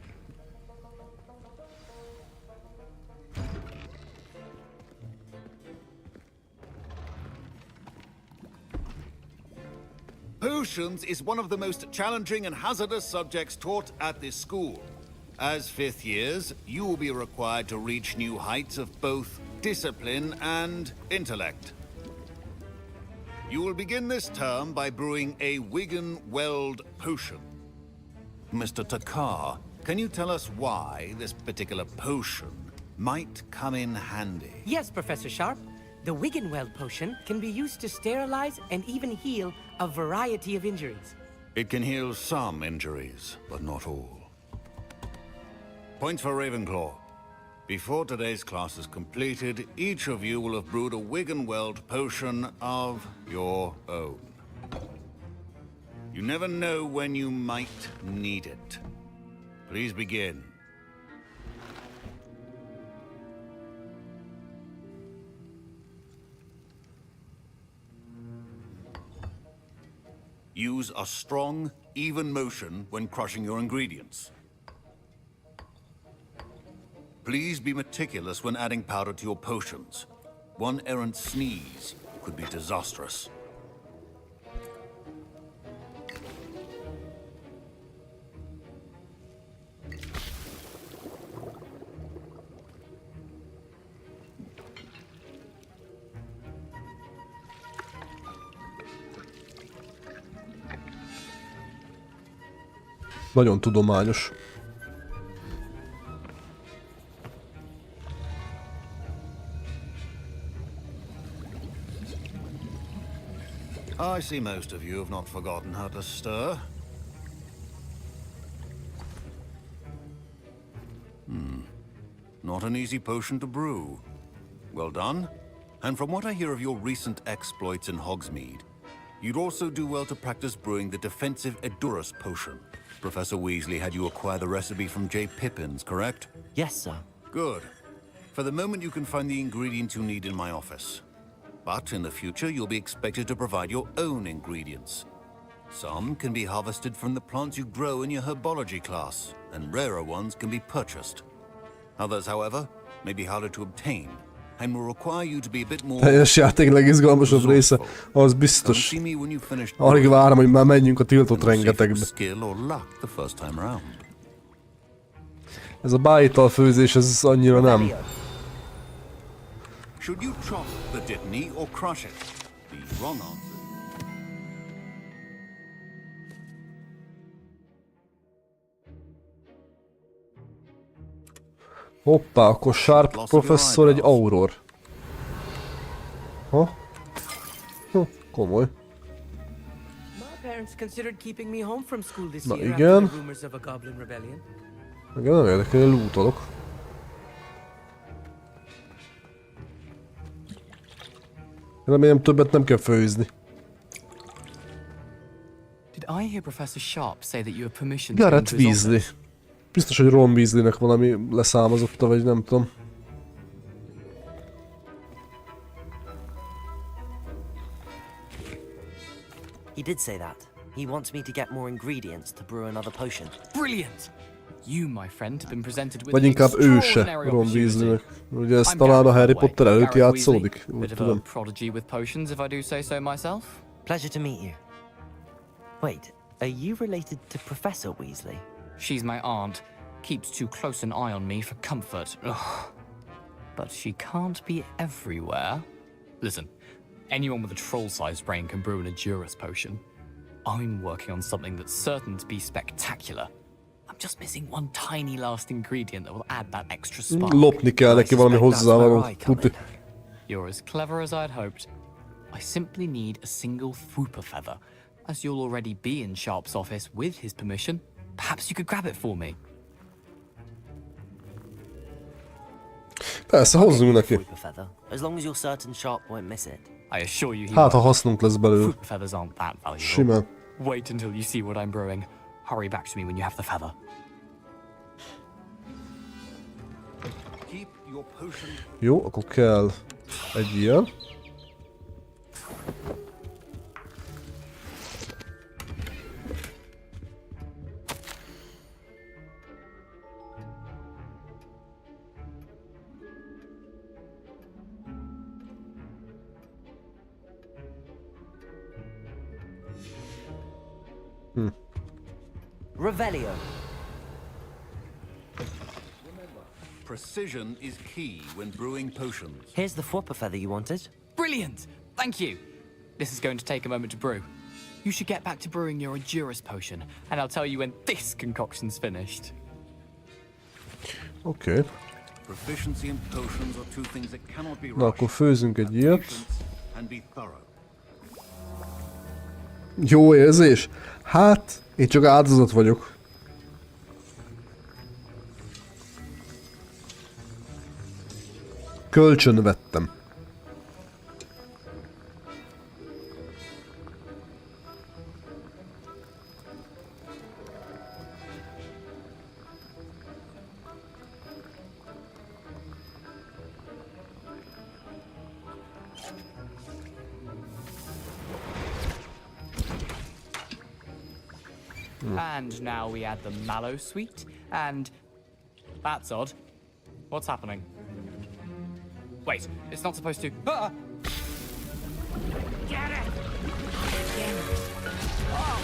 Potions is one of the most challenging and hazardous subjects taught at this school. As fifth years, you will be required to reach new heights of both discipline and intellect. You will begin this term by brewing a Wigan-Weld potion. Mr. Takar, can you tell us why this particular potion might come in handy? Yes, Professor Sharp. The Wigan-Weld potion can be used to sterilize and even heal a variety of injuries. It can heal some injuries, but not all. Points for Ravenclaw. Before today's class is completed, each of you will have brewed a Wigan-Weld potion of your own. You never know when you might need it. Please begin. Use a strong, even motion when crushing your ingredients. Please be meticulous when adding powder to your potions. One errant sneeze could be disastrous. Nagyon tudományos. I see most of you have not forgotten how to stir. Not an easy potion to brew. Well done. And from what I hear of your recent exploits in Hogsmeade, You'd also do well to practice brewing the defensive Edurus potion. Professor Weasley had you acquire the recipe from J. Pippin's, correct? Yes, sir. Good. For the moment, you can find the ingredients you need in my office. But in the future, you'll be expected to provide your own ingredients. Some can be harvested from the plants you grow in your herbology class, and rarer ones can be purchased. Others, however, may be harder to obtain, and will require you to be a bit more... Teljes játék legizgalmasabb része, az biztos. Alig várom, hogy már menjünk a tiltott rengetegbe. Ez a bájital főzés, ez annyira nem. Should you chop the dittany or crush it? The wrong answer. Hoppá, akkor Sharp professzor egy Auror. Ha? Komoly. Na igen. Igen, nem érdekel, hogy lootolok. Remélem többet nem kell főzni. Garrett Weasley. Biztos, hogy Ron Weasleynek valami leszámozotta, vagy nem tudom. He did say that. He wants me to get more ingredients to brew another potion. Brilliant! You, my friend, have been presented with Vagy inkább őse Ron Weasleynek. Ugye ez talán a Harry Potter előtt játszódik. Úgy tudom. Prodigy with potions, if I do say so myself. Pleasure to meet you. Wait, are you related to Professor Weasley? She's my aunt. Keeps too close an eye on me for comfort. Ugh. But she can't be everywhere. Listen, anyone with a troll-sized brain can brew an Edurus potion. I'm working on something that's certain to be spectacular. I'm just missing one tiny last ingredient that will add that extra spark. Lopni kell neki valami hozzávaló. You're as clever as I'd hoped. I simply need a single Fwooper feather. As you'll already be in Sharp's office with his permission, perhaps you could grab it for me. Persze, hozzunk neki. As long as you're certain Sharp won't miss it. I assure you he Hát, ha hasznunk lesz belőle. Fwooper feathers aren't that valuable. Simán. Wait until you see what I'm brewing. Hurry back to me when you have the feather. Jó, akkor kell egy ilyen. Revelio. Precision is key when brewing potions. Here's the Fwooper feather you wanted. Brilliant! Thank you! This is going to take a moment to brew. You should get back to brewing your Edurus potion, and I'll tell you when this concoction's finished. Okay. Proficiency in potions are two things that cannot be Na, akkor főzünk egy ilyet. and be thorough. Jó érzés? Hát, én csak áldozat vagyok. Kölcsön vettem. And now we add the mallow sweet, and... That's odd. What's happening? Wait, it's not supposed to... Ah! Get it! Oh!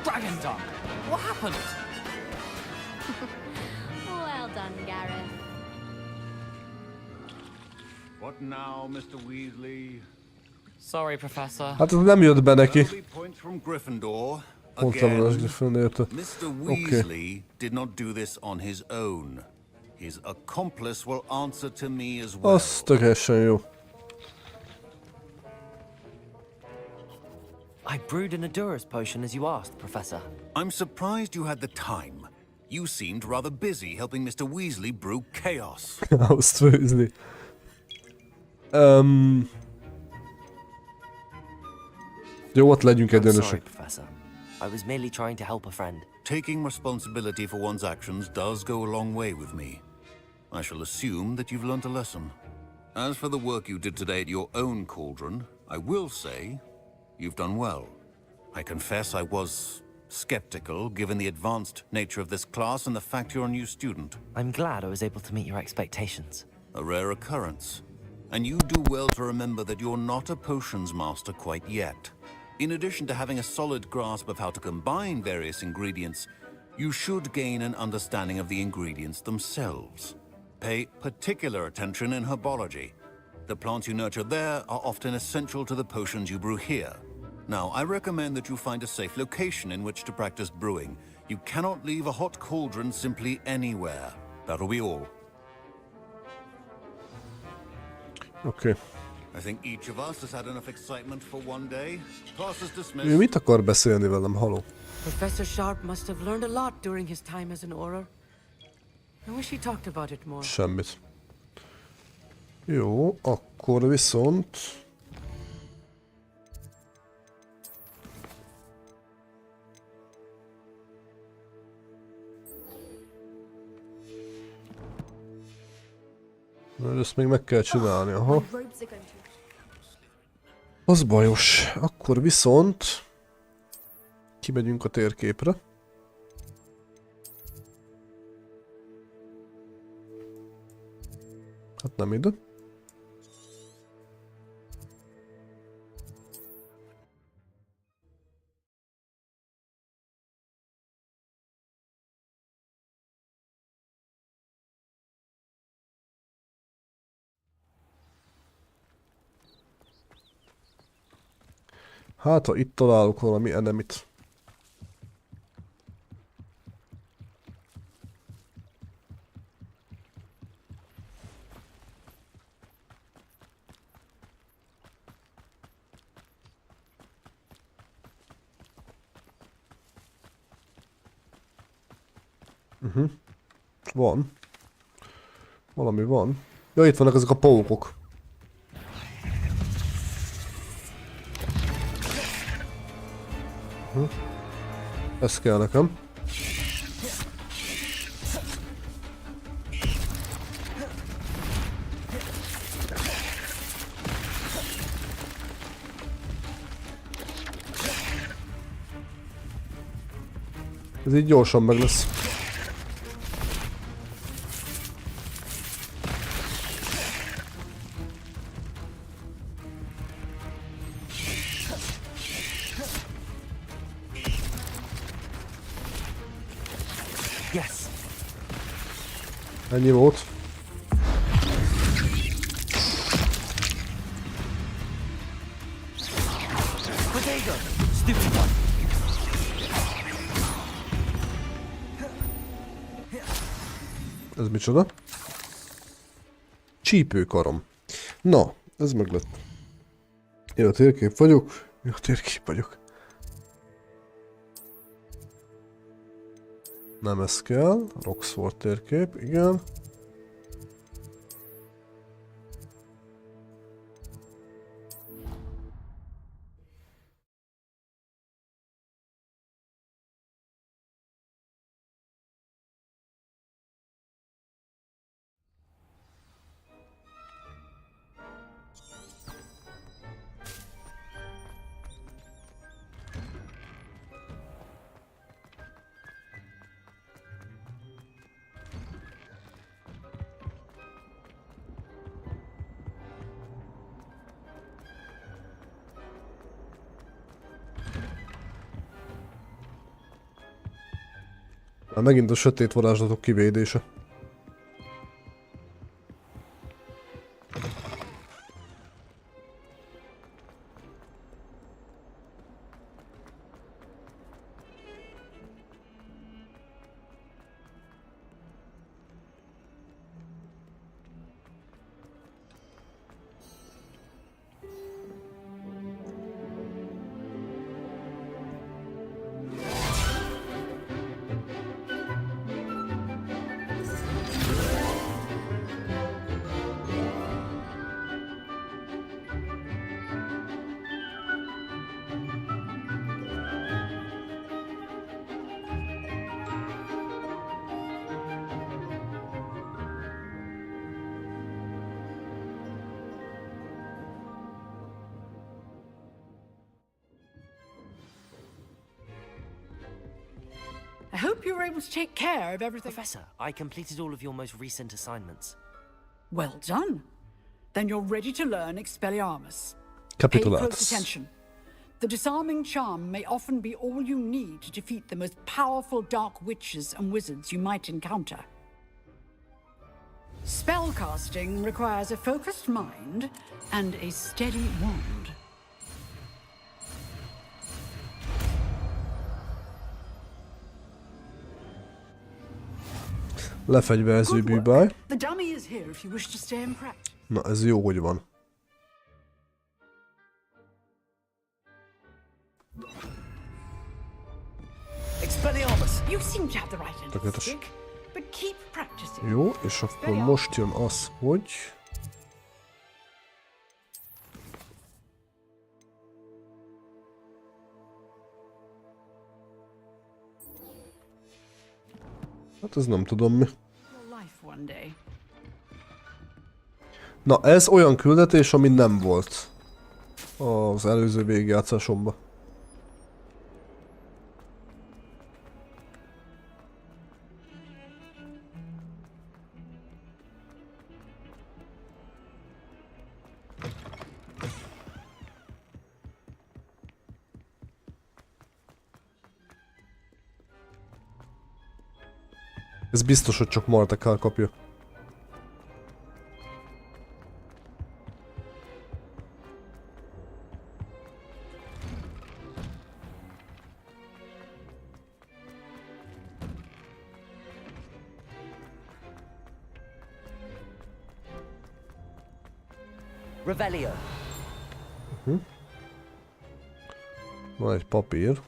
Dragon Dunk! What happened? Well done, Gareth. What now, Mr. Weasley? Sorry, Professor. Hát ez nem jött be neki. Points from Gryffindor. Pont leveles Gryffindortól. Mr. Oké. Weasley did not do this on his own. His accomplice will answer to me as well. Az tökéletesen jó. I brewed an Edurus potion as you asked, Professor. I'm surprised you had the time. You seemed rather busy helping Mr. Weasley brew chaos. Azt főzni. Jó, ott legyünk I'm sorry, egyenlősek. Professor. I was merely trying to help a friend. Taking responsibility for one's actions does go a long way with me. I shall assume that you've learnt a lesson. As for the work you did today at your own cauldron, I will say you've done well. I confess I was skeptical, given the advanced nature of this class and the fact you're a new student. I'm glad I was able to meet your expectations. A rare occurrence. And you do well to remember that you're not a potions master quite yet. In addition to having a solid grasp of how to combine various ingredients, you should gain an understanding of the ingredients themselves. Pay particular attention in herbology. The plants you nurture there are often essential to the potions you brew here. Now, I recommend that you find a safe location in which to practice brewing. You cannot leave a hot cauldron simply anywhere. That'll be all. Oké. I think each of us has had enough excitement for one day. Class is Ő dismissed. mit akar beszélni velem, haló? Professor Sharp must have learned a lot during his time as an Auror. I wish he talked about it more. Semmit. Jó, akkor viszont... Mert ezt még meg kell csinálni, aha. Az bajos. Akkor viszont... Kimegyünk a térképre. Hát nem ide. Hát, ha itt találok valami enemit. Van. Valami van. Ja, itt vannak ezek a pókok. Ez kell nekem. Ez így gyorsan meg lesz. Ennyi volt. Ez micsoda? Csípőkarom. Na, ez meg lett. Én a térkép vagyok. Én a térkép vagyok. Nem ez kell. Roxford térkép, igen. Már megint a sötét varázslatok kivédése. hope you were able to take care of everything. Professor, I completed all of your most recent assignments. Well done. Then you're ready to learn Expelliarmus. Pay Capitulatus. close attention. The disarming charm may often be all you need to defeat the most powerful dark witches and wizards you might encounter. Spellcasting requires a focused mind and a steady wand. Lefegyverző bűbáj. The dummy is here if you wish to stay and practice. Na, ez jó, hogy van. Expelliarmus. You seem to have the right end of the Tökéletes. stick, but keep practicing. Jó, és akkor most jön az, hogy... Hát ez nem tudom mi. Your life one day. Na, ez olyan küldetés, ami nem volt az előző végigjátszásomban. Ez biztos, hogy csak Mardekár kapja. Revelio. Van egy papír.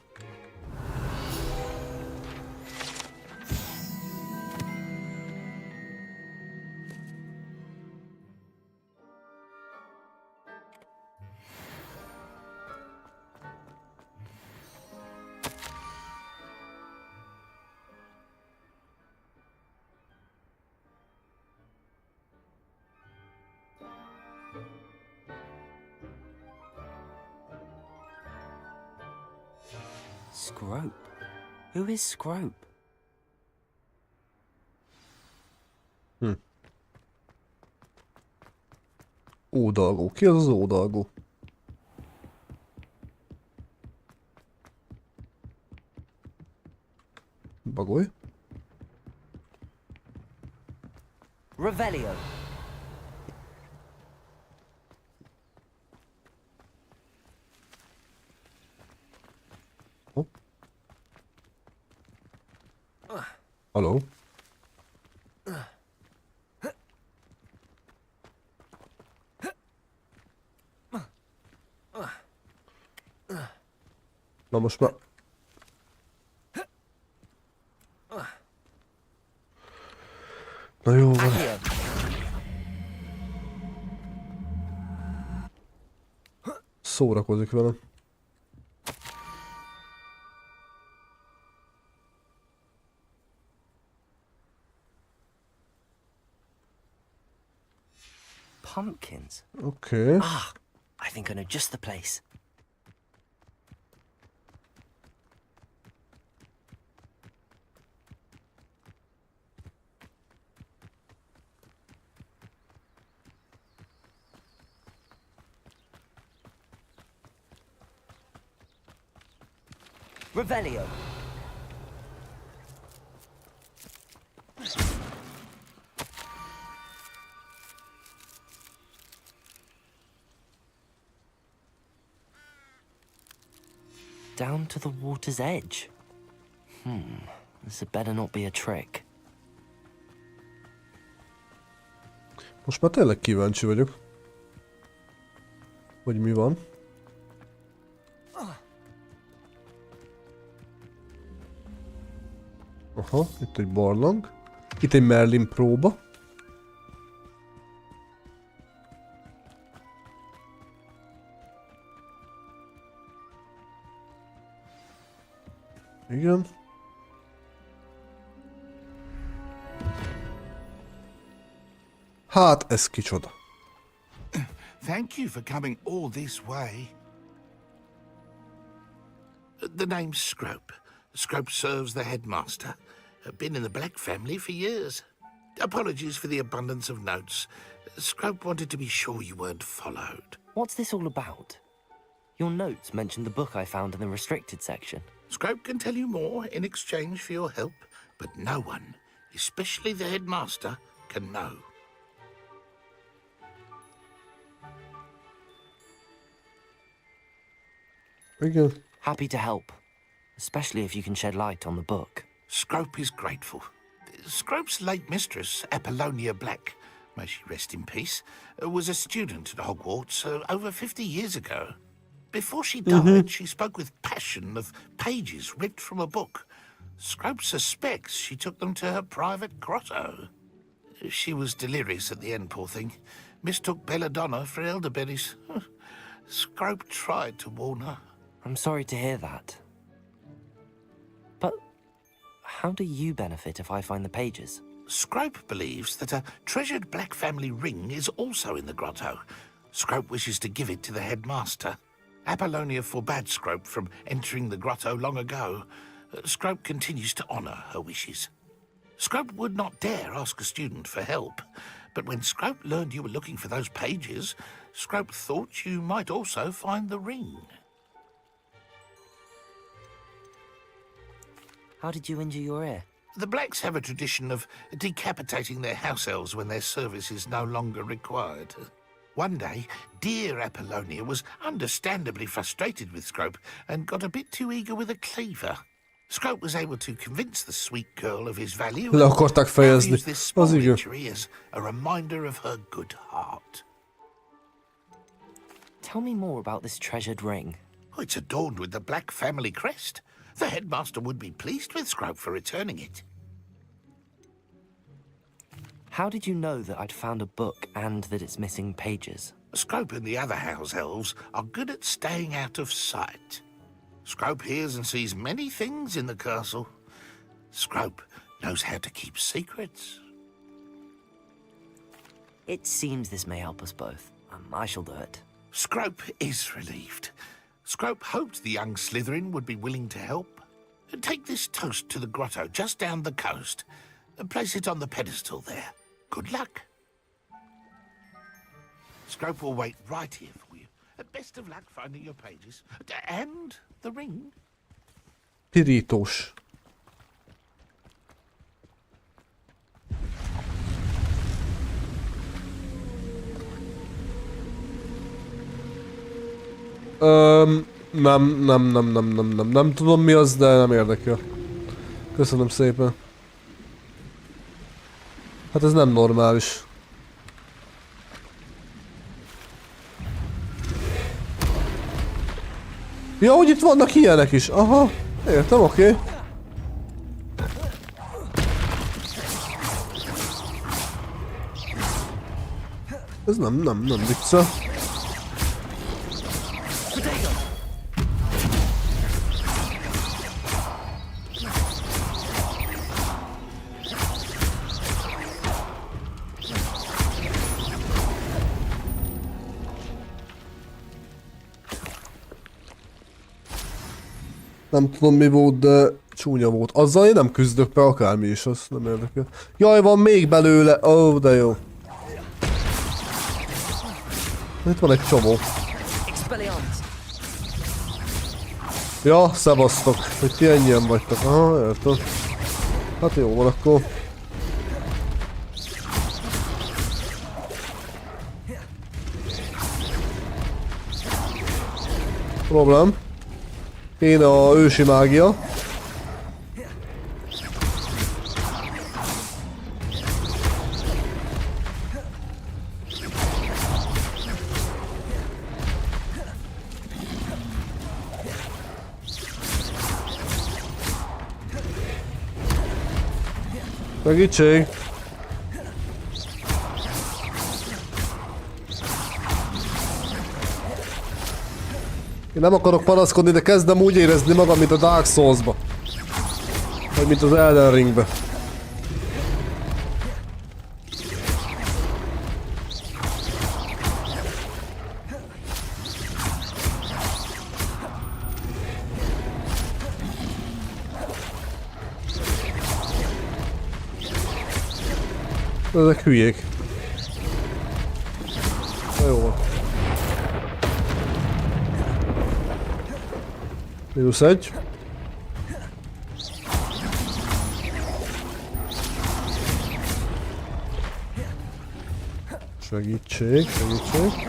Scrope? Who is Scrope? Ódalgó. Ki az az ódalgó? Bagoly? Revelio. Haló? Na most már... Na jó van. Szórakozik velem. Pumpkins. Okay. Ah, I think I know just the place. Revelio. Down to the water's edge. This had better not be a trick. Most már tényleg kíváncsi vagyok. Hogy mi van. Aha, itt egy barlang. Itt egy Merlin próba. Igen. Hát, ez kicsoda. Thank you for coming all this way. The name's Scrope. Scrope serves the headmaster. Been in the Black family for years. Apologies for the abundance of notes. Scrope wanted to be sure you weren't followed. What's this all about? Your notes mentioned the book I found in the restricted section. Scrope can tell you more in exchange for your help, but no one, especially the headmaster, can know. Igen. Happy to help, especially if you can shed light on the book. Scrope is grateful. Scrope's late mistress, Apollonia Black, may she rest in peace, was a student at Hogwarts over 50 years ago. Before she died, she spoke with passion of pages ripped from a book. Scrope suspects she took them to her private grotto. She was delirious at the end, poor thing. Mistook belladonna for elderberries. Scrope tried to warn her. I'm sorry to hear that. But how do you benefit if I find the pages? Scrope believes that a treasured Black family ring is also in the grotto. Scrope wishes to give it to the headmaster. Apollonia forbade Scrope from entering the grotto long ago. Scrope continues to honour her wishes. Scrope would not dare ask a student for help, but when Scrope learned you were looking for those pages, Scrope thought you might also find the ring. How did you injure your ear? The Blacks have a tradition of decapitating their house elves when their service is no longer required. One day, dear Apollonia was understandably frustrated with Scrope and got a bit too eager with a cleaver. Scrope was able to convince the sweet girl of his value Le akarták fejezni. use this small injury as a reminder of her good heart. Tell me more about this treasured ring. Oh, it's adorned with the Black family crest. The headmaster would be pleased with Scrope for returning it. How did you know that I'd found a book and that it's missing pages? Scrope and the other house elves are good at staying out of sight. Scrope hears and sees many things in the castle. Scrope knows how to keep secrets. It seems this may help us both. I shall do it. Scrope is relieved. Scrope hoped the young Slytherin would be willing to help. Take this toast to the grotto just down the coast and place it on the pedestal there. Good luck. Scrope will wait right here for you. Best of luck finding your pages. And the ring. Pirítós. Nem tudom mi az, de nem érdekel. Köszönöm szépen. Hát ez nem normális. Ja, hogy itt vannak ilyenek is. Aha, értem, oké. Ez nem vicca. Nem tudom mi volt, de csúnya volt. Azzal én nem küzdök be, akármi is, az nem érdekel. Jaj, van még belőle! Ó, de jó. Itt van egy csomó. Ja, szevasztok, hogy ti ennyien vagytok. Aha, értem. Hát jó van akkor. Problém. Kéne a ősi mágia. Segítség! Én nem akarok panaszkodni, de kezdem úgy érezni magam, mint a Dark Souls-ba. Vagy mint az Elden Ringbe. Ezek hülyék. Na jó van. -1. Segítség, segítség.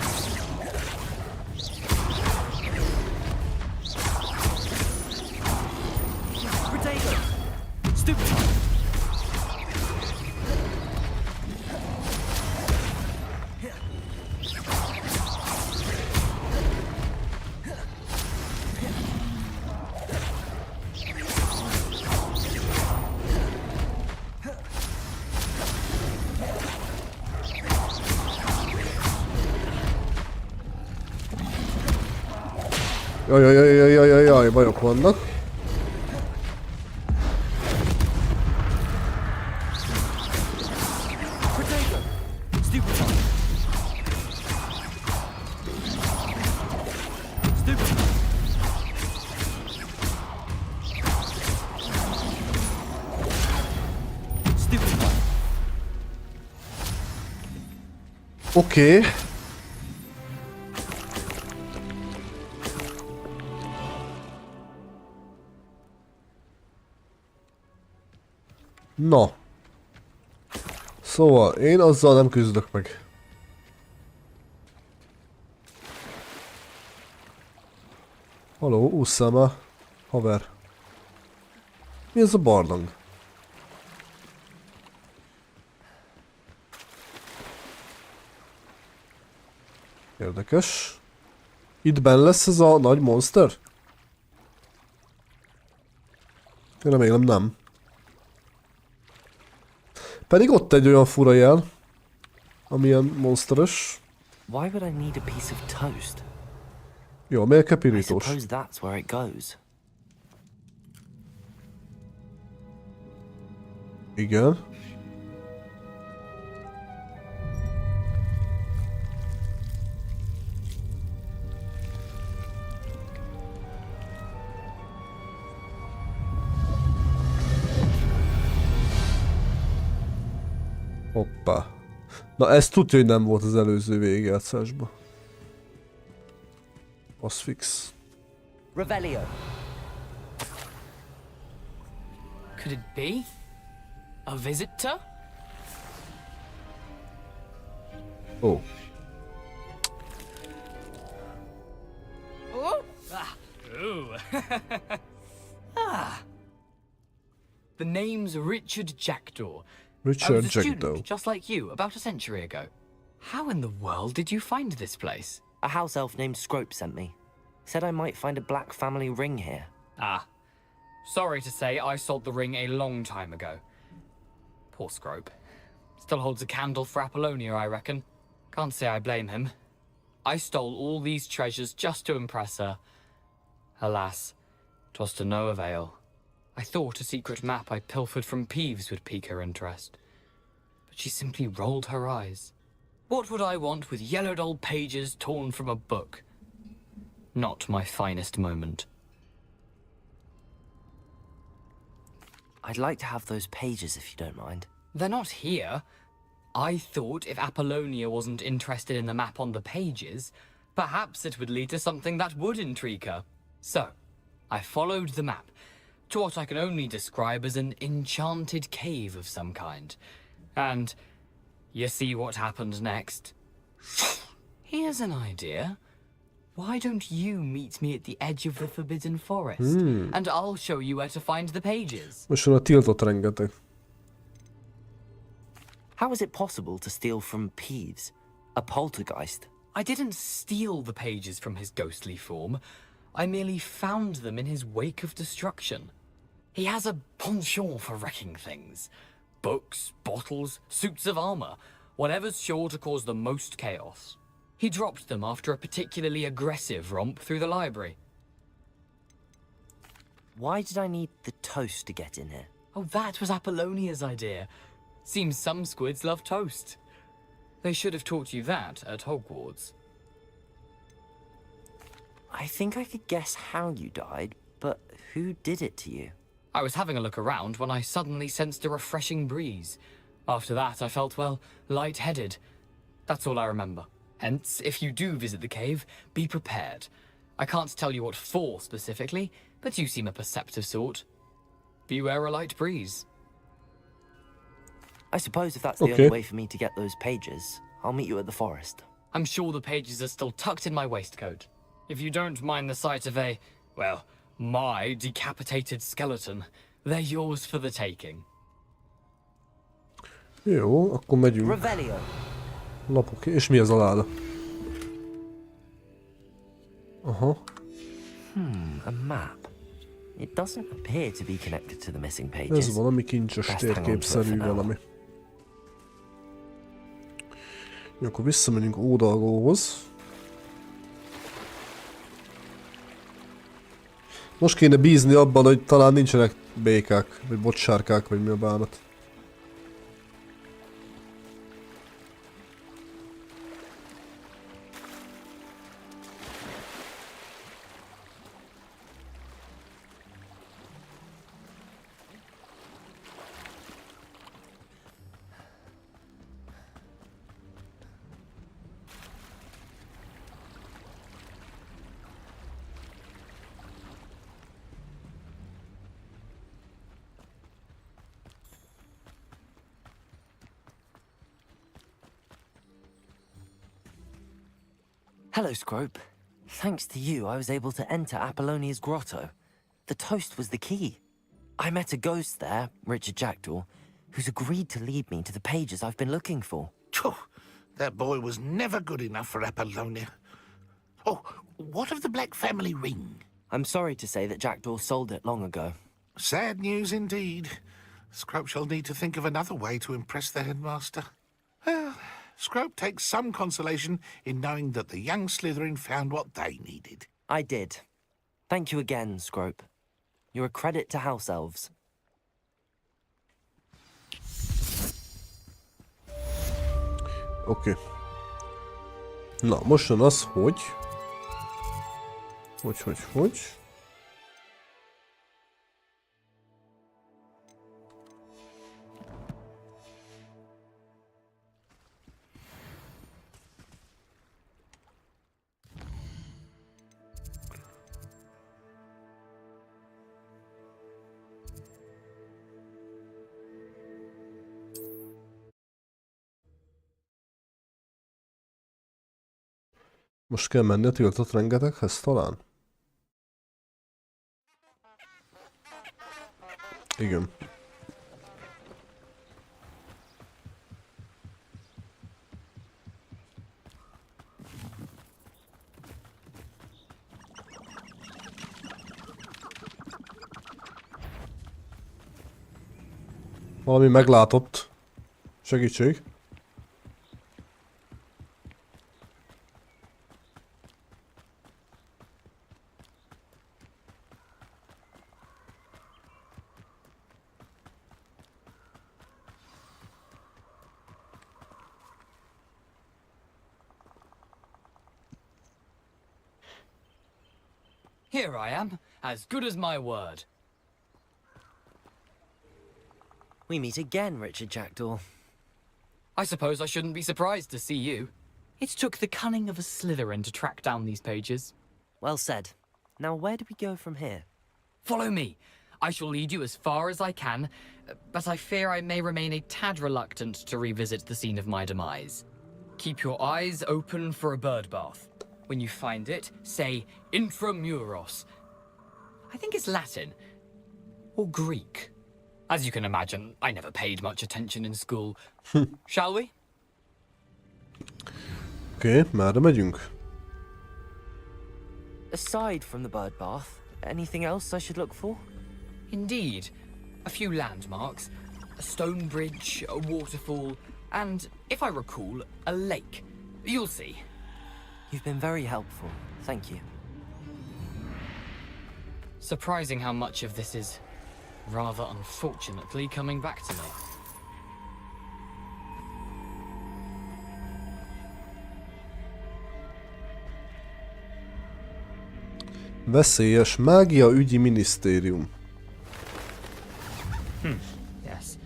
Jaj, bajok vannak. Oké. Na. Szóval, én azzal nem küzdök meg. Haló, ússzál már, haver. Mi ez a barlang? Érdekes. Itt benn lesz ez a nagy monster? Én remélem nem. Pedig ott egy olyan fura jel, amilyen monsteres. Why would I need a piece of toast? Jó, miért kell I pirítós? suppose that's where it goes. Igen. Hoppá. Na ez tudja, hogy nem volt az előző végigjátszásban. Az fix. Revelio. Could it be? A visitor? Oh. Oh! Ah. Ooh. Ah. The name's Richard Jackdaw. I Richard was a student, Jackdaw. just like you, about a century ago. How in the world did you find this place? A house elf named Scrope sent me. Said I might find a black family ring here. Ah. Sorry to say, I sold the ring a long time ago. Poor Scrope. Still holds a candle for Apollonia, I reckon. Can't say I blame him. I stole all these treasures just to impress her. Alas, 'twas to no avail. I thought a secret map I pilfered from Peeves would pique her interest. But she simply rolled her eyes. What would I want with yellowed old pages torn from a book? Not my finest moment. I'd like to have those pages if you don't mind. They're not here. I thought if Apollonia wasn't interested in the map on the pages, perhaps it would lead to something that would intrigue her. So, I followed the map to what I can only describe as an enchanted cave of some kind. And you see what happened next? Here's an idea. Why don't you meet me at the edge of the Forbidden Forest, and I'll show you where to find the pages. Most van a tiltott rengeteg. How is it possible to steal from Peeves, a poltergeist? I didn't steal the pages from his ghostly form. I merely found them in his wake of destruction. He has a penchant for wrecking things. Books, bottles, suits of armor, whatever's sure to cause the most chaos. He dropped them after a particularly aggressive romp through the library. Why did I need the toast to get in here? Oh, that was Apollonia's idea. Seems some squids love toast. They should have taught you that at Hogwarts. I think I could guess how you died, but who did it to you? I was having a look around when I suddenly sensed a refreshing breeze. After that, I felt, well, lightheaded. That's all I remember. Hence, if you do visit the cave, be prepared. I can't tell you what for specifically, but you seem a perceptive sort. Beware a light breeze. I suppose if that's the only way for me to get those pages, I'll meet you at the forest. I'm sure the pages are still tucked in my waistcoat. If you don't mind the sight of a, well, my decapitated skeleton, they're yours for the taking. Jó, akkor megyünk. Revelio. Lapok. És mi az a láda? Aha. A map. It doesn't appear to be connected to the missing pages. Ez valami kincses térképszerű valami. Jó, akkor visszamegyünk oldalgóhoz. Most kéne bízni abban, hogy talán nincsenek békák, vagy bocsárkák, vagy mi a bánat. Hello, Scrope. Thanks to you, I was able to enter Apollonia's grotto. The toast was the key. I met a ghost there, Richard Jackdaw, who's agreed to lead me to the pages I've been looking for. That boy was never good enough for Apollonia. Oh, what of the Black family ring? I'm sorry to say that Jackdaw sold it long ago. Sad news indeed. Scrope shall need to think of another way to impress the headmaster. Well, Scrope takes some consolation in knowing that the young Slytherin found what they needed. I did. Thank you again, Scrope. You're a credit to House Elves. Oké. Na, most jön az, hogy... Hogy... Most kell menni a tiltott rengeteghez talán? Igen. Valami meglátott. Segítség. Here I am, as good as my word. We meet again, Richard Jackdaw. I suppose I shouldn't be surprised to see you. It took the cunning of a Slytherin to track down these pages. Well said. Now where do we go from here? Follow me. I shall lead you as far as I can, but I fear I may remain a tad reluctant to revisit the scene of my demise. Keep your eyes open for a bird bath. When you find it, say intramuros. I think it's Latin. Or Greek. As you can imagine, I never paid much attention in school. Shall we? Oké, merre megyünk? Aside from the bird bath, anything else I should look for? Indeed. A few landmarks. A stone bridge, a waterfall, and, if I recall, a lake. You'll see. You've been very helpful. Thank you. Surprising how much of this is, rather unfortunately, coming back to me. Veszélyes mágia ügyi minisztérium. Yes.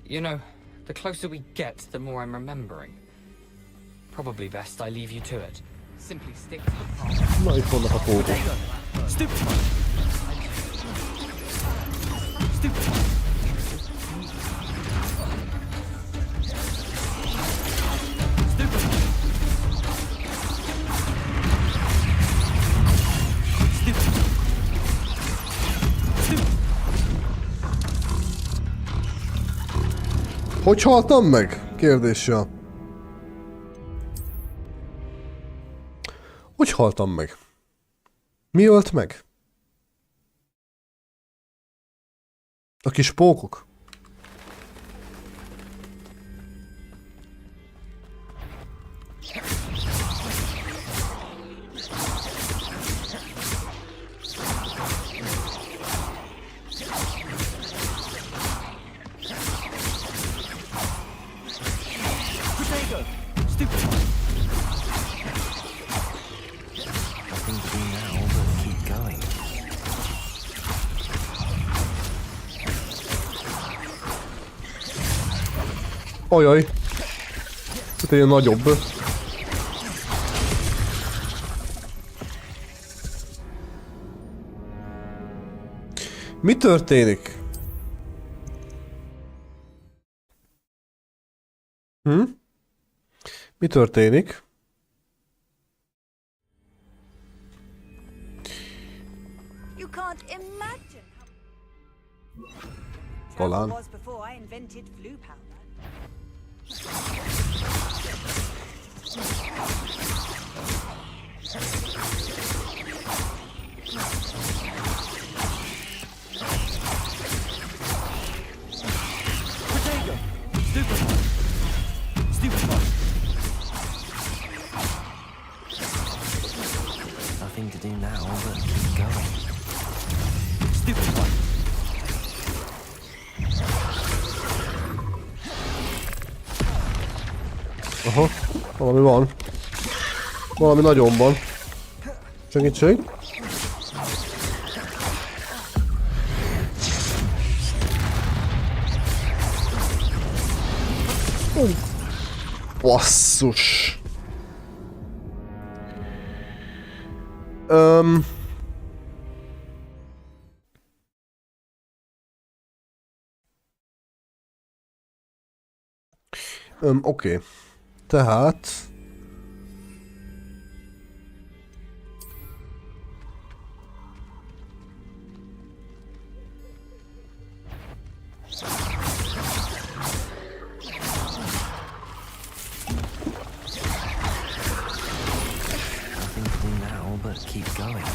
You know, The closer we get, the more I'm remembering. Probably best I leave you to it. Simply stick to the path. Na, itt vannak a pókok. Stupid. Stupid. Hogy haltam meg? Kérdéssel. Hogy haltam meg? Mi ölt meg? A kis pókok? Ajaj! Ez ilyen nagyobb. Mi történik? Mi történik? You can't imagine Talán. how it was before I invented blue powder. Potato! Stupid. Stupid one. Nothing to do now but keep going. Stupid one. Aha, valami van. Valami nagyon van. Segítség. Basszus. Oké. Tehát... Nothing to do now but keep going.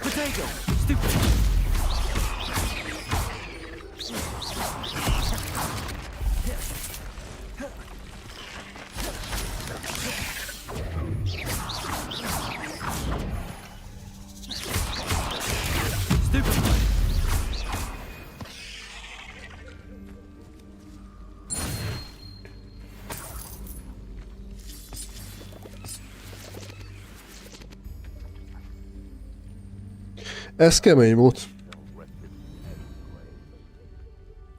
Potato! Stupid. Ez kemény volt.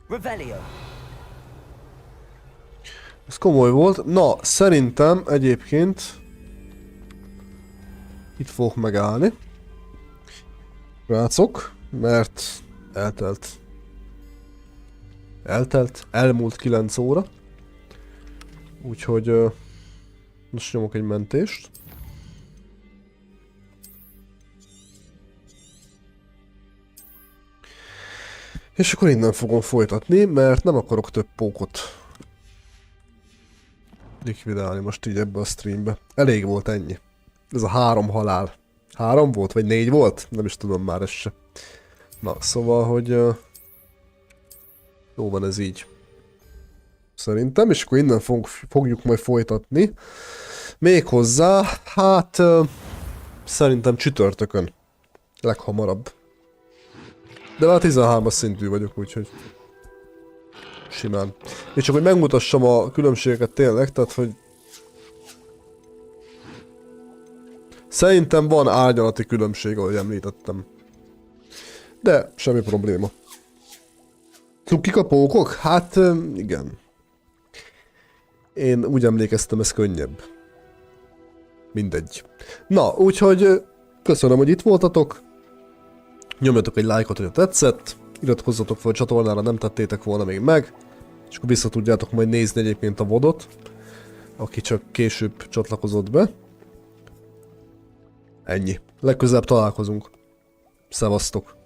Revelio. Ez komoly volt. Na, szerintem egyébként itt fogok megállni. Rácok, mert elmúlt 9 óra. Úgyhogy most nyomok egy mentést. És akkor innen fogom folytatni, mert nem akarok több pókot likvidálni most így ebbe a streambe. Elég volt ennyi. Ez a 3 halál. 3 volt, vagy 4 volt? Nem is tudom már ezt se. Na, szóval, hogy... jó van ez így. Szerintem, és akkor innen fogjuk majd folytatni. Méghozzá, hát szerintem csütörtökön. Leghamarabb. De már 13-as szintű vagyok, úgyhogy simán. És csak hogy megmutassam a különbségeket tényleg, tehát hogy szerintem van árnyalati különbség, ahogy említettem. De semmi probléma. Cukik a pókok? Hát igen. Én úgy emlékeztem, ez könnyebb. Mindegy. Na, úgyhogy köszönöm, hogy itt voltatok. Nyomjatok egy lájkot, hogy tetszett. Iratkozzatok fel a csatornára, nem tettétek volna még meg. És akkor vissza tudjátok majd nézni egyébként a VOD-ot, aki csak később csatlakozott be. Ennyi. Legközelebb találkozunk. Szevasztok!